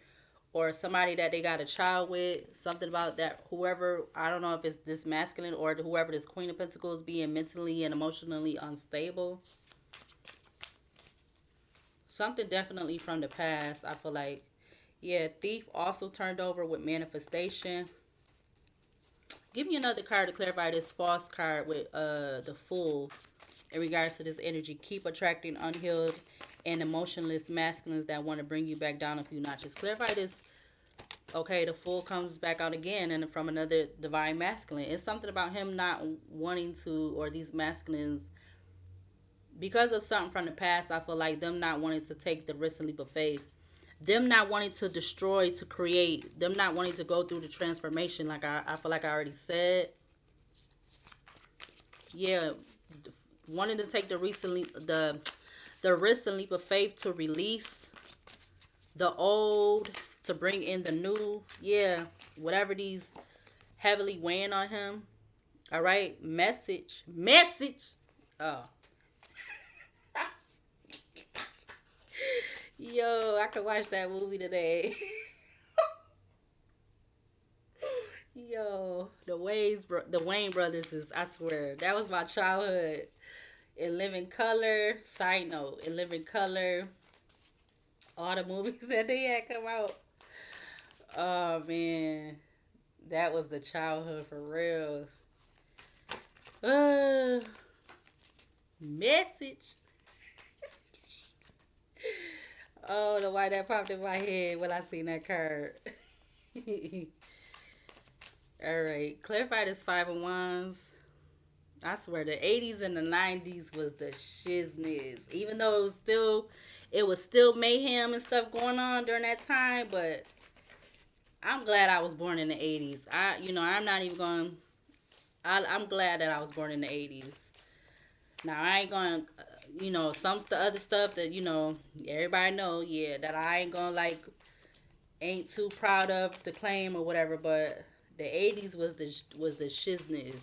or somebody that they got a child with. Something about that. Whoever, I don't know if it's this masculine or whoever this Queen of Pentacles being mentally and emotionally unstable. Something definitely from the past. I feel like, yeah, Thief also turned over with manifestation. Give me another card to clarify this false card with the Fool in regards to this energy. Keep attracting unhealed and emotionless masculines that want to bring you back down a few notches. Clarify this. Okay, the Fool comes back out again and from another divine masculine. It's something about him not wanting to, or these masculines, because of something from the past, I feel like them not wanting to take the risk and leap of faith. Them not wanting to destroy, to create. Them not wanting to go through the transformation, like I feel like I already said. Yeah, wanting to take the recently the risk and leap of faith to release the old, to bring in the new. Yeah, whatever these heavily weighing on him. All right, message. Oh, yo, I could watch that movie today. Yo. The Wayne brothers is, I swear, that was my childhood. In Living Color, side note, In Living Color, all the movies that they had come out. Oh man, that was the childhood for real. Uh, Message. Oh, the why that popped in my head when I seen that card. All right, clarify this five of wands. I swear the 80s and the 90s was the shizness. Even though it was still mayhem and stuff going on during that time, but I'm glad I was born in the 80s. I'm not even going I'm glad that I was born in the 80s. Now I ain't going some other stuff that everybody know, yeah, that I ain't going to like ain't too proud of to claim or whatever, but the 80s was the shizness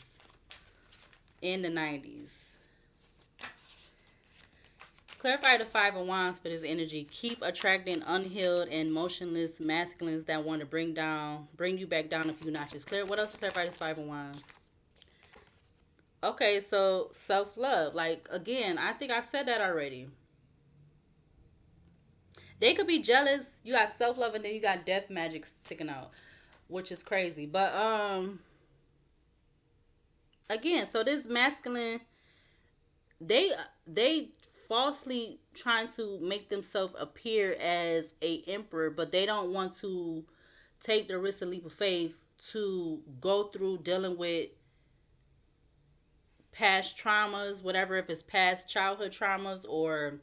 in the 90s. Clarify the five of wands for this energy. Keep attracting unhealed and motionless masculines that want to bring you back down a few notches. Clear. What else to clarify this five of wands? Okay, so self love. Like again, I think I said that already. They could be jealous. You got self love, and then you got death magic sticking out, which is crazy. But again, so this masculine, they they falsely trying to make themselves appear as a emperor, but they don't want to take the risk and leap of faith to go through dealing with past traumas, whatever, if it's past childhood traumas, or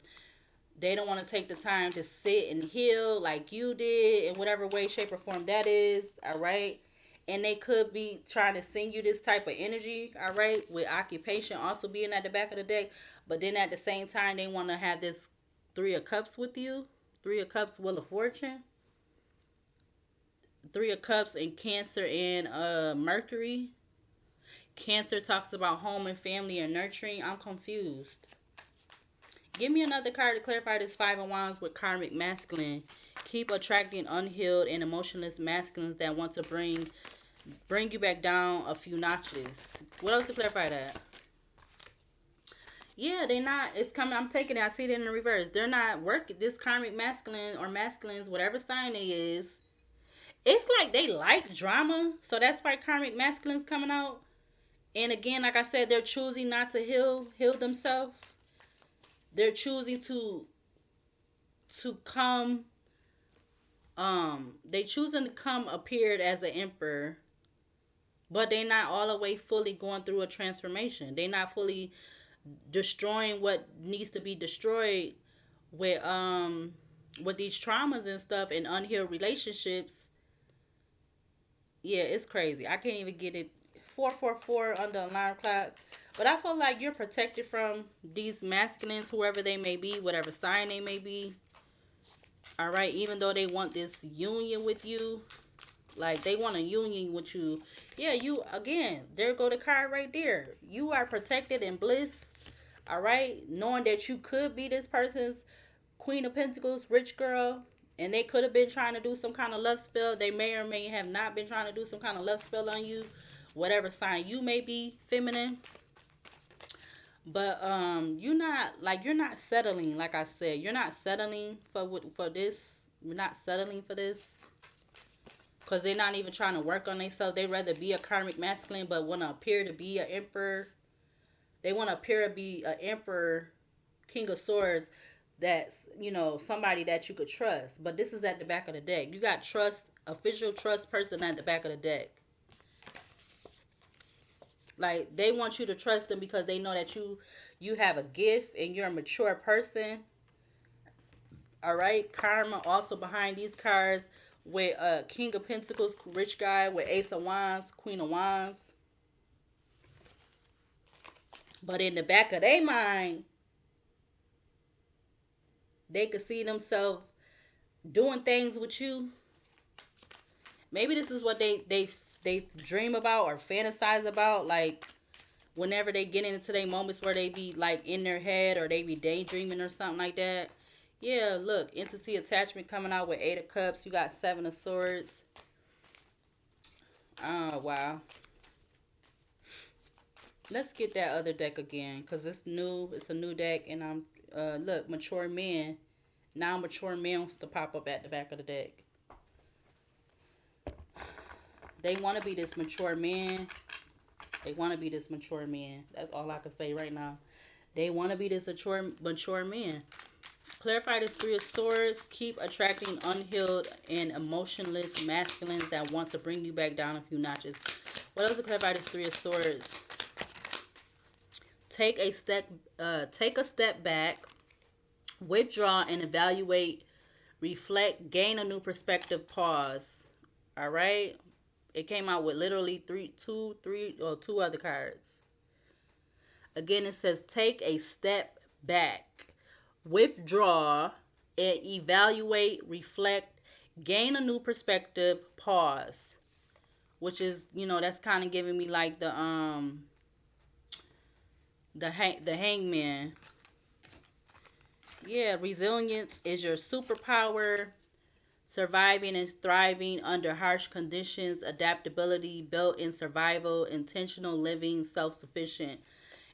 they don't want to take the time to sit and heal like you did in whatever way, shape, or form that is. All right. And they could be trying to send you this type of energy, all right, with occupation also being at the back of the deck. But then at the same time, they want to have this Three of Cups with you. Three of Cups, Wheel of Fortune. Three of Cups and Cancer and Mercury. Cancer talks about home and family and nurturing. I'm confused. Give me another card to clarify this five of wands with karmic masculine. Keep attracting unhealed and emotionless masculines that want to bring you back down a few notches. What else to clarify that? Yeah, they not. It's coming. I'm taking it. I see it in the reverse. They're not working. This karmic masculine or masculines, whatever sign they is, it's like they like drama. So that's why karmic masculines coming out. And again, like I said, they're choosing not to heal themselves. They're choosing to come they choosing to come appeared as an emperor, but they not all the way fully going through a transformation. They not fully destroying what needs to be destroyed with these traumas and stuff and unhealed relationships. Yeah, it's crazy. I can't even get it. 444 under alarm clock. But I feel like you're protected from these masculines, whoever they may be, whatever sign they may be. All right, even though they want this union with you, like they want a union with you. Yeah, you again, there go the card right there. You are protected in bliss. All right, knowing that you could be this person's Queen of Pentacles, rich girl, and they could have been trying to do some kind of love spell. They may or may have not been trying to do some kind of love spell on you, whatever sign you may be, feminine. But you're not settling. Like I said, you're not settling for this. You're not settling for this because they're not even trying to work on themselves. They rather be a karmic masculine, but want to appear to be an emperor. They want to appear to be an emperor, king of swords. That's somebody that you could trust. But this is at the back of the deck. You got trust, official trust person at the back of the deck. Like they want you to trust them because they know that you have a gift and you're a mature person. All right, karma also behind these cards with King of Pentacles, rich guy with Ace of Wands, Queen of Wands. But in the back of their mind, they could see themselves doing things with you. Maybe this is what they dream about or fantasize about, like whenever they get into their moments where they be like in their head or they be daydreaming or something like that. Yeah, look, entity attachment coming out with Eight of Cups. You got Seven of Swords. Oh, wow. Let's get that other deck again, cause it's new. It's a new deck, and I'm look, mature men. Now mature men wants to pop up at the back of the deck. They want to be this mature man. They want to be this mature man. That's all I can say right now. They want to be this mature man. Clarify this Three of Swords. Keep attracting unhealed and emotionless masculines that want to bring you back down a few notches. What else to clarify this Three of Swords? Take a step. Take a step back. Withdraw and evaluate. Reflect. Gain a new perspective. Pause. All right. It came out with literally two other cards. Again, it says take a step back, withdraw, and evaluate, reflect, gain a new perspective, pause. Which is, that's kind of giving me like the hangman. Yeah, resilience is your superpower. Surviving and thriving under harsh conditions, adaptability, built in survival, intentional living, self sufficient.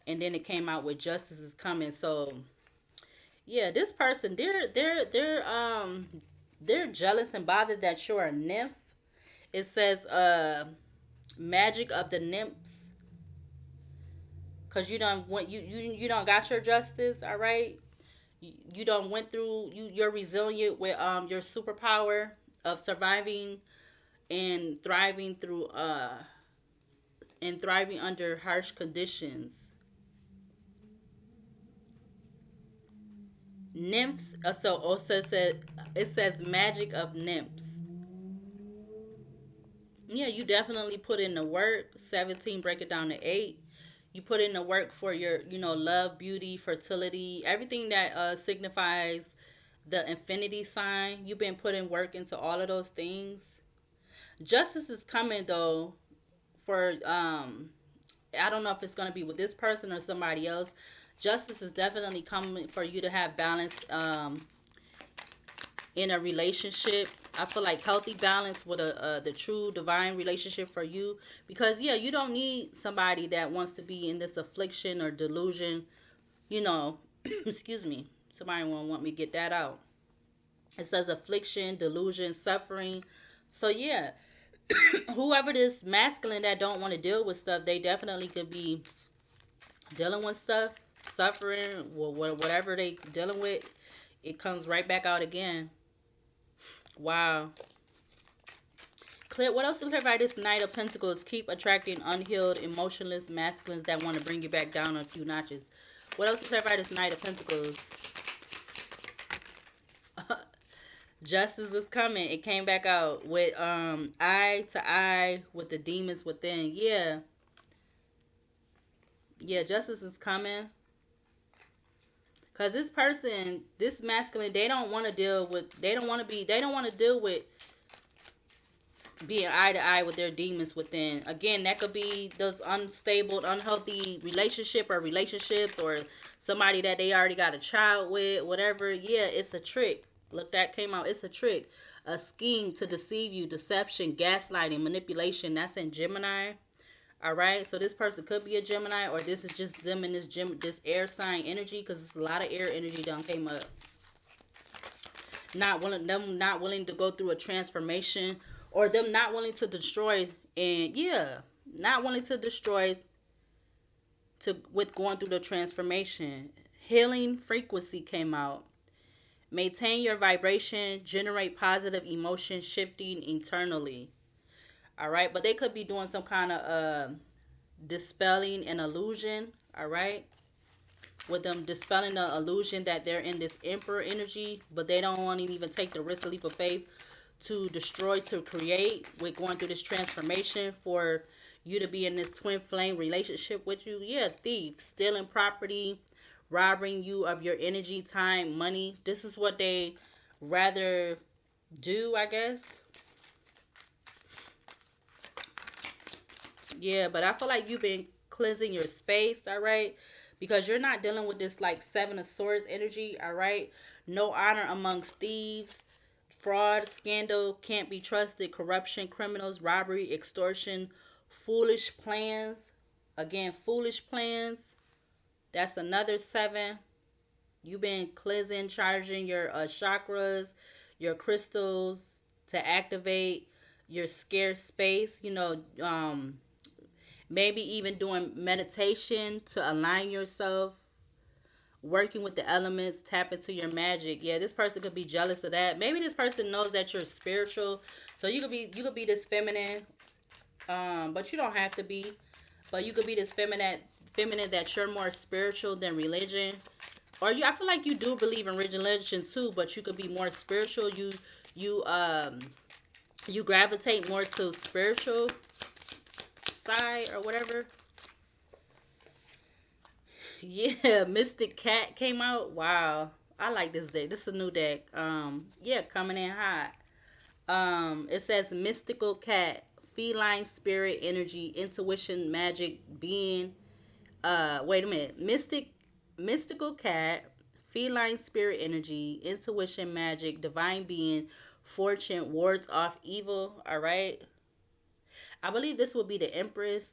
And then it came out with justice is coming. So yeah, this person, they're jealous and bothered that you're a nymph. It says magic of the nymphs, because you don't got your justice. All right, you don't went through, you're resilient with your superpower of surviving and thriving through and thriving under harsh conditions. Nymphs, so also it says magic of nymphs. Yeah, you definitely put in the work. 17, break it down to 8. You put in the work for your, love, beauty, fertility, everything that signifies the infinity sign. You've been putting work into all of those things. Justice is coming though for I don't know if it's gonna be with this person or somebody else. Justice is definitely coming for you to have balance in a relationship. I feel like healthy balance with the true divine relationship for you, because yeah, you don't need somebody that wants to be in this affliction or delusion. You know, excuse me. Somebody won't want me to get that out. It says affliction, delusion, suffering. So yeah, whoever this masculine that don't want to deal with stuff, they definitely could be dealing with stuff, suffering, or whatever they dealing with. It comes right back out again. Wow. Clear. What else to clarify? This Knight of Pentacles. Keep attracting unhealed, emotionless masculines that want to bring you back down a few notches. What else to clarify? This Knight of Pentacles. Justice is coming. It came back out with eye to eye with the demons within. Yeah. Yeah, justice is coming. Cause this person, this masculine, they don't want to deal with. They don't want to be. They don't want to deal with being eye to eye with their demons within. Again, that could be those unstable, unhealthy relationship or relationships, or somebody that they already got a child with, whatever. Yeah, it's a trick. Look, that came out. It's a trick, a scheme to deceive you, deception, gaslighting, manipulation. That's in Gemini. All right, so this person could be a Gemini, or this is just them in this air sign energy, because it's a lot of air energy done came up. Not willing to go through a transformation, or them not willing to destroy, and yeah, not willing to destroy to with going through the transformation. Healing frequency came out. Maintain your vibration, generate positive emotion, shifting internally. All right, but they could be doing some kind of dispelling an illusion. All right, with them dispelling the illusion that they're in this emperor energy, but they don't want to even take the risk, leap of faith to destroy, to create, with going through this transformation for you to be in this twin flame relationship with you. Yeah, thief, stealing property, robbing you of your energy, time, money. This is what they rather do, I guess. Yeah, but I feel like you've been cleansing your space, all right? Because you're not dealing with this like Seven of Swords energy, all right? No honor amongst thieves, fraud, scandal, can't be trusted, corruption, criminals, robbery, extortion, foolish plans. Again, foolish plans. That's another 7. You've been cleansing, charging your chakras, your crystals to activate your scarce space. Maybe even doing meditation to align yourself, working with the elements, tap into your magic. Yeah, this person could be jealous of that. Maybe this person knows that you're spiritual, so you could be this feminine, but you don't have to be. But you could be this feminine that you're more spiritual than religion. Or I feel like you do believe in religion too, but you could be more spiritual. You you gravitate more to spiritual side or whatever. Yeah, Mystic Cat came out. Wow. I like this deck. This is a new deck. Yeah, coming in hot. It says mystical cat, feline spirit energy, intuition, magic, being. Wait a minute. Mystical cat, feline spirit energy, intuition, magic, divine being, fortune, wards off evil. All right. I believe this will be the Empress.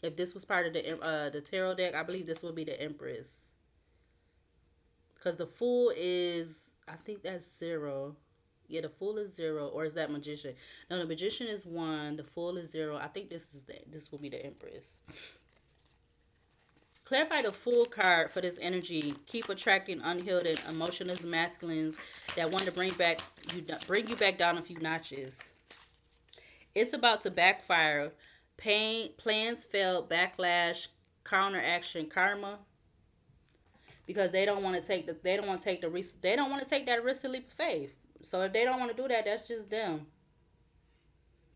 If this was part of the tarot deck, I believe this will be the Empress. Because the Fool is, I think that's 0. Yeah, the Fool is 0, or is that Magician? No, the Magician is 1. The Fool is 0. I think this will be the Empress. Clarify the Fool card for this energy. Keep attracting unhealed and emotionless masculines that want to bring you back down a few notches. It's about to backfire. Pain, plans fail, backlash, counteraction, karma, because they don't want to take they don't want to take the risk. They don't want to take that risk to leap of faith. So if they don't want to do that, that's just them.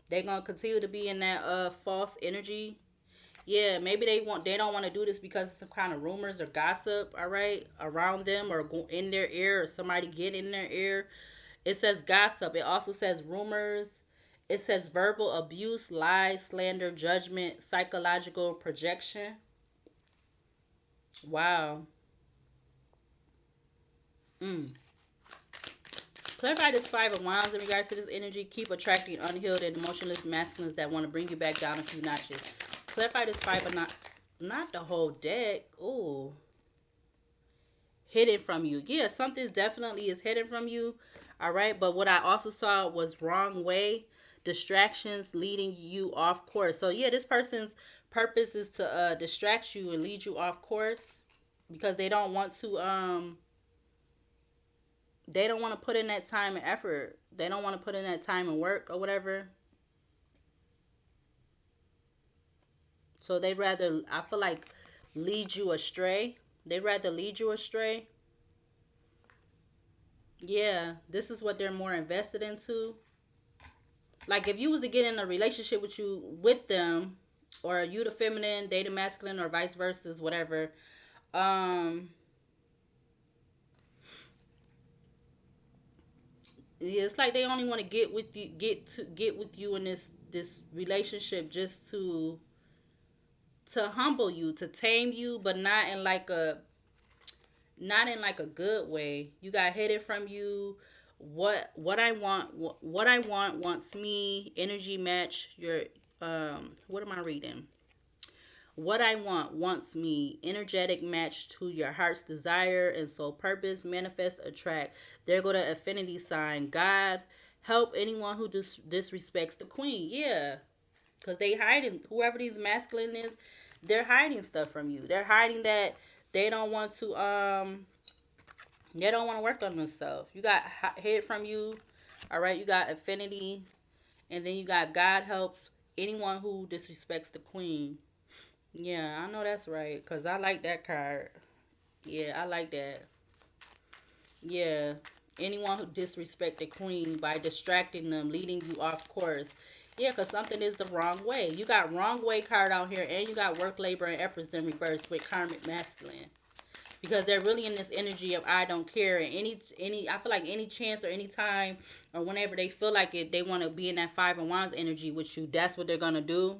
They're gonna continue to be in that false energy. Yeah, maybe they don't want to do this because of some kind of rumors or gossip, all right, around them or go in their ear or somebody get in their ear. It says gossip. It also says rumors. It says verbal abuse, lies, slander, judgment, psychological projection. Wow. Mm. Clarify this 5 of Wands in regards to this energy. Keep attracting unhealed and emotionless masculines that want to bring you back down a few notches. Clarify this five of not the whole deck. Ooh, hidden from you. Yeah, something definitely is hidden from you. All right, but what I also saw was wrong way, distractions leading you off course. So yeah, this person's purpose is to distract you and lead you off course because they don't want to put in that time and effort. They don't want to put in that time and work or whatever. So they rather, I feel like, lead you astray. They rather lead you astray. Yeah, this is what they're more invested into. Like if you was to get in a relationship with them, or you the feminine, they the masculine, or vice versa, whatever. Um, yeah, it's like they only want to get with you in this relationship just to humble you, to tame you, but not in like a good way. You got hidden from you. What I want wants me. Energy match your what am I reading? What I want wants me. Energetic match to your heart's desire and soul purpose. Manifest, attract. There go the affinity sign. God help anyone who disrespects the queen. Yeah, because they hiding, whoever these masculine is, they're hiding stuff from you. They're hiding that they don't want to they don't want to work on themselves. You got hid from you. All right, you got affinity, and then you got God helps anyone who disrespects the queen. Yeah, I know that's right, cause I like that card. Yeah, I like that. Yeah, anyone who disrespect the queen by distracting them, leading you off course. Yeah, cause something is the wrong way. You got wrong way card out here, and you got work, labor, and efforts in reverse with karmic masculine. Because they're really in this energy of I don't care, and any I feel like any chance or any time or whenever they feel like it, they want to be in that 5 of Wands energy with you. That's what they're gonna do,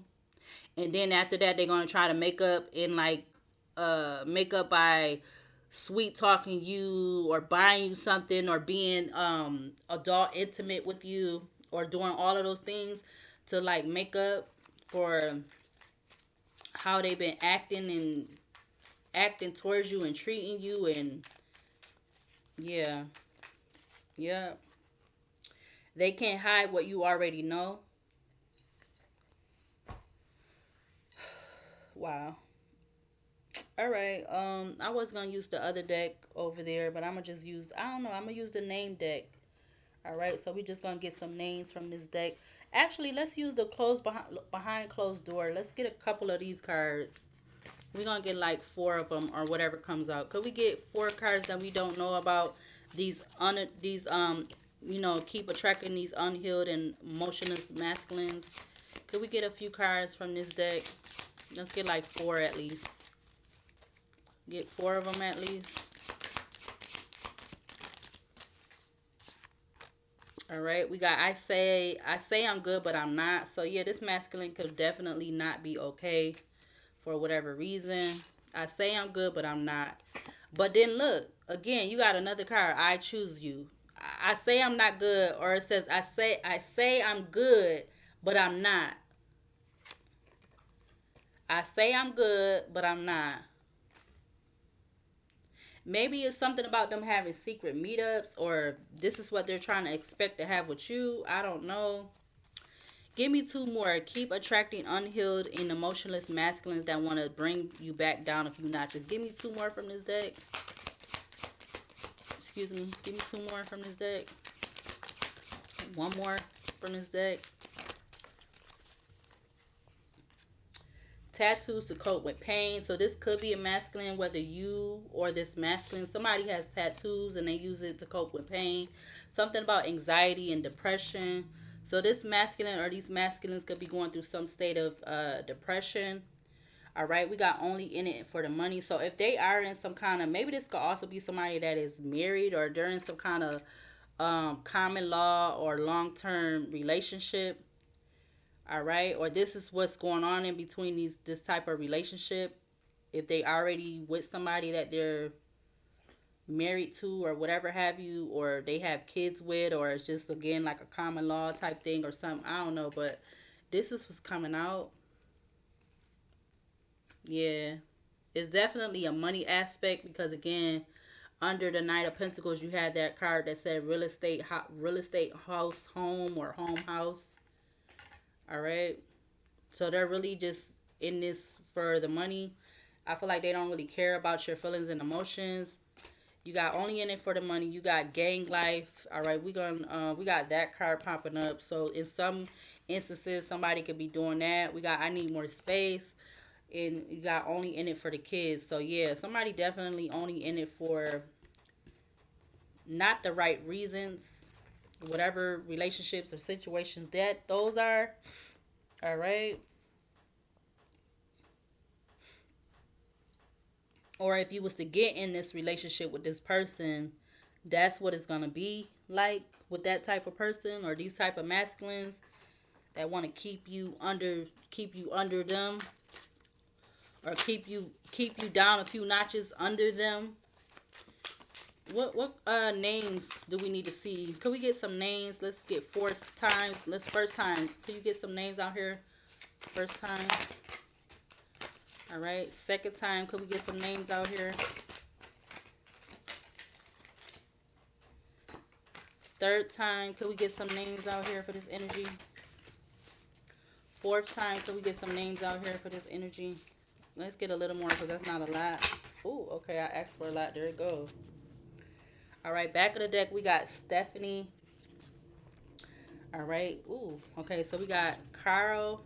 and then after that they're gonna try to make up by sweet talking you or buying you something or being adult intimate with you or doing all of those things to like make up for how they've been acting towards you and treating you, and yeah, yeah. They can't hide what you already know. Wow. All right. I was gonna use the other deck over there, but I'm gonna just use. I don't know. I'm gonna use the name deck. All right. So we just gonna get some names from this deck. Actually, let's use the behind closed door. Let's get a couple of these cards. We're gonna get like four of them or whatever comes out. Could we get four cards that we don't know about? These keep attracting these unhealed and emotionless masculines. Could we get a few cards from this deck? Let's get like four at least. Get four of them at least. All right, we got I say I'm good, but I'm not. So yeah, this masculine could definitely not be okay for whatever reason. I say I'm good, but I'm not. But then look, again, you got another card. I choose you. I say I'm not good, or it says I say I'm good, but I'm not. I say I'm good, but I'm not. Maybe it's something about them having secret meetups, or this is what they're trying to expect to have with you. I don't know. Give me two more. Keep attracting unhealed and emotionless masculines that want to bring you back down a few notches. Give me two more from this deck. Excuse me. Give me two more from this deck. One more from this deck. Tattoos to cope with pain. So this could be a masculine, whether you or this masculine, somebody has tattoos and they use it to cope with pain. Something about anxiety and depression. So this masculine or these masculines could be going through some state of depression. All right, we got only in it for the money. So if they are in some kind of, maybe this could also be somebody that is married or they're in some kind of common law or long-term relationship. All right, or this is what's going on in between this type of relationship. If they already with somebody that they're married to or whatever have you, or they have kids with, or it's just again like a common law type thing or something. I don't know, but this is what's coming out. Yeah, it's definitely a money aspect because again, under the Knight of Pentacles, you had that card that said real estate house, home, or home house. All right, so they're really just in this for the money. I feel like they don't really care about your feelings and emotions. You got only in it for the money. You got gang life. All right, we got that card popping up. So in some instances, somebody could be doing that. We got I need more space, and you got only in it for the kids. So yeah, somebody definitely only in it for not the right reasons, whatever relationships or situations that those are. All right. Or if you was to get in this relationship with this person, that's what it's gonna be like with that type of person or these type of masculines that want to keep you under them, or keep you down a few notches under them. What names do we need to see? Could we get some names? Let's get four times. Let's first time. Can you get some names out here? First time. All right. Second time. Could we get some names out here? Third time. Could we get some names out here for this energy? Fourth time. Could we get some names out here for this energy? Let's get a little more because that's not a lot. Ooh, okay. I asked for a lot. There it goes. All right. Back of the deck, we got Stephanie. All right. Ooh. Okay. So we got Carl.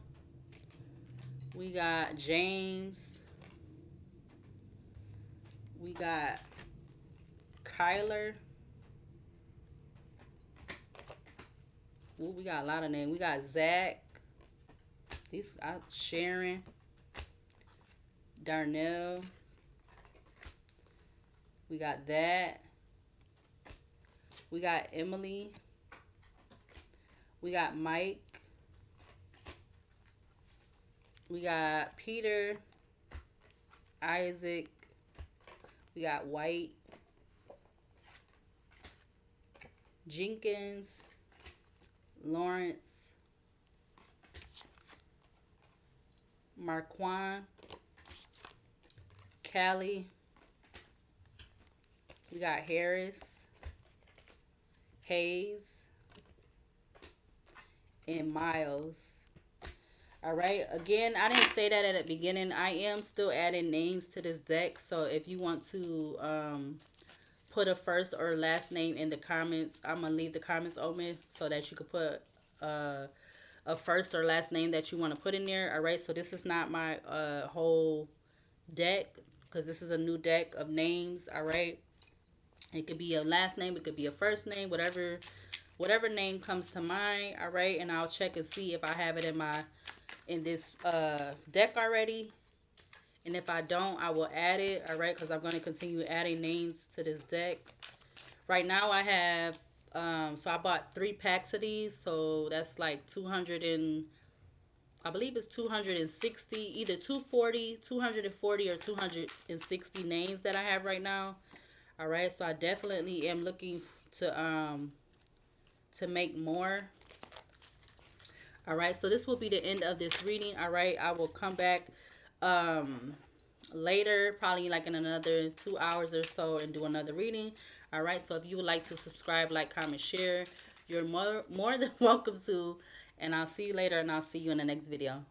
We got James. We got Kyler. Ooh, we got a lot of names. We got Zach. These Sharon. Darnell. We got that. We got Emily. We got Mike. We got Peter. Isaac. We got White. Jenkins. Lawrence. Marquand. Callie, we got Harris, Hayes, and Miles. All right. Again, I didn't say that at the beginning. I am still adding names to this deck. So if you want to put a first or last name in the comments, I'm gonna leave the comments open so that you could put uh, a first or last name that you want to put in there. All right. So this is not my whole deck because this is a new deck of names. All right. It could be a last name. It could be a first name. Whatever name comes to mind. All right. And I'll check and see if I have it in this deck already. And if I don't, I will add it. All right. Because I'm going to continue adding names to this deck. Right now I have, so I bought 3 packs of these. So that's like 200 and, I believe it's 260, either 240, 240 or 260 names that I have right now. All right. So I definitely am looking to make more. All right. So this will be the end of this reading. All right. I will come back um later, probably like in another 2 hours or so, and do another reading. All right. So if you would like to subscribe, like, comment, share, you're more than welcome to. And I'll see you later, and I'll see you in the next video.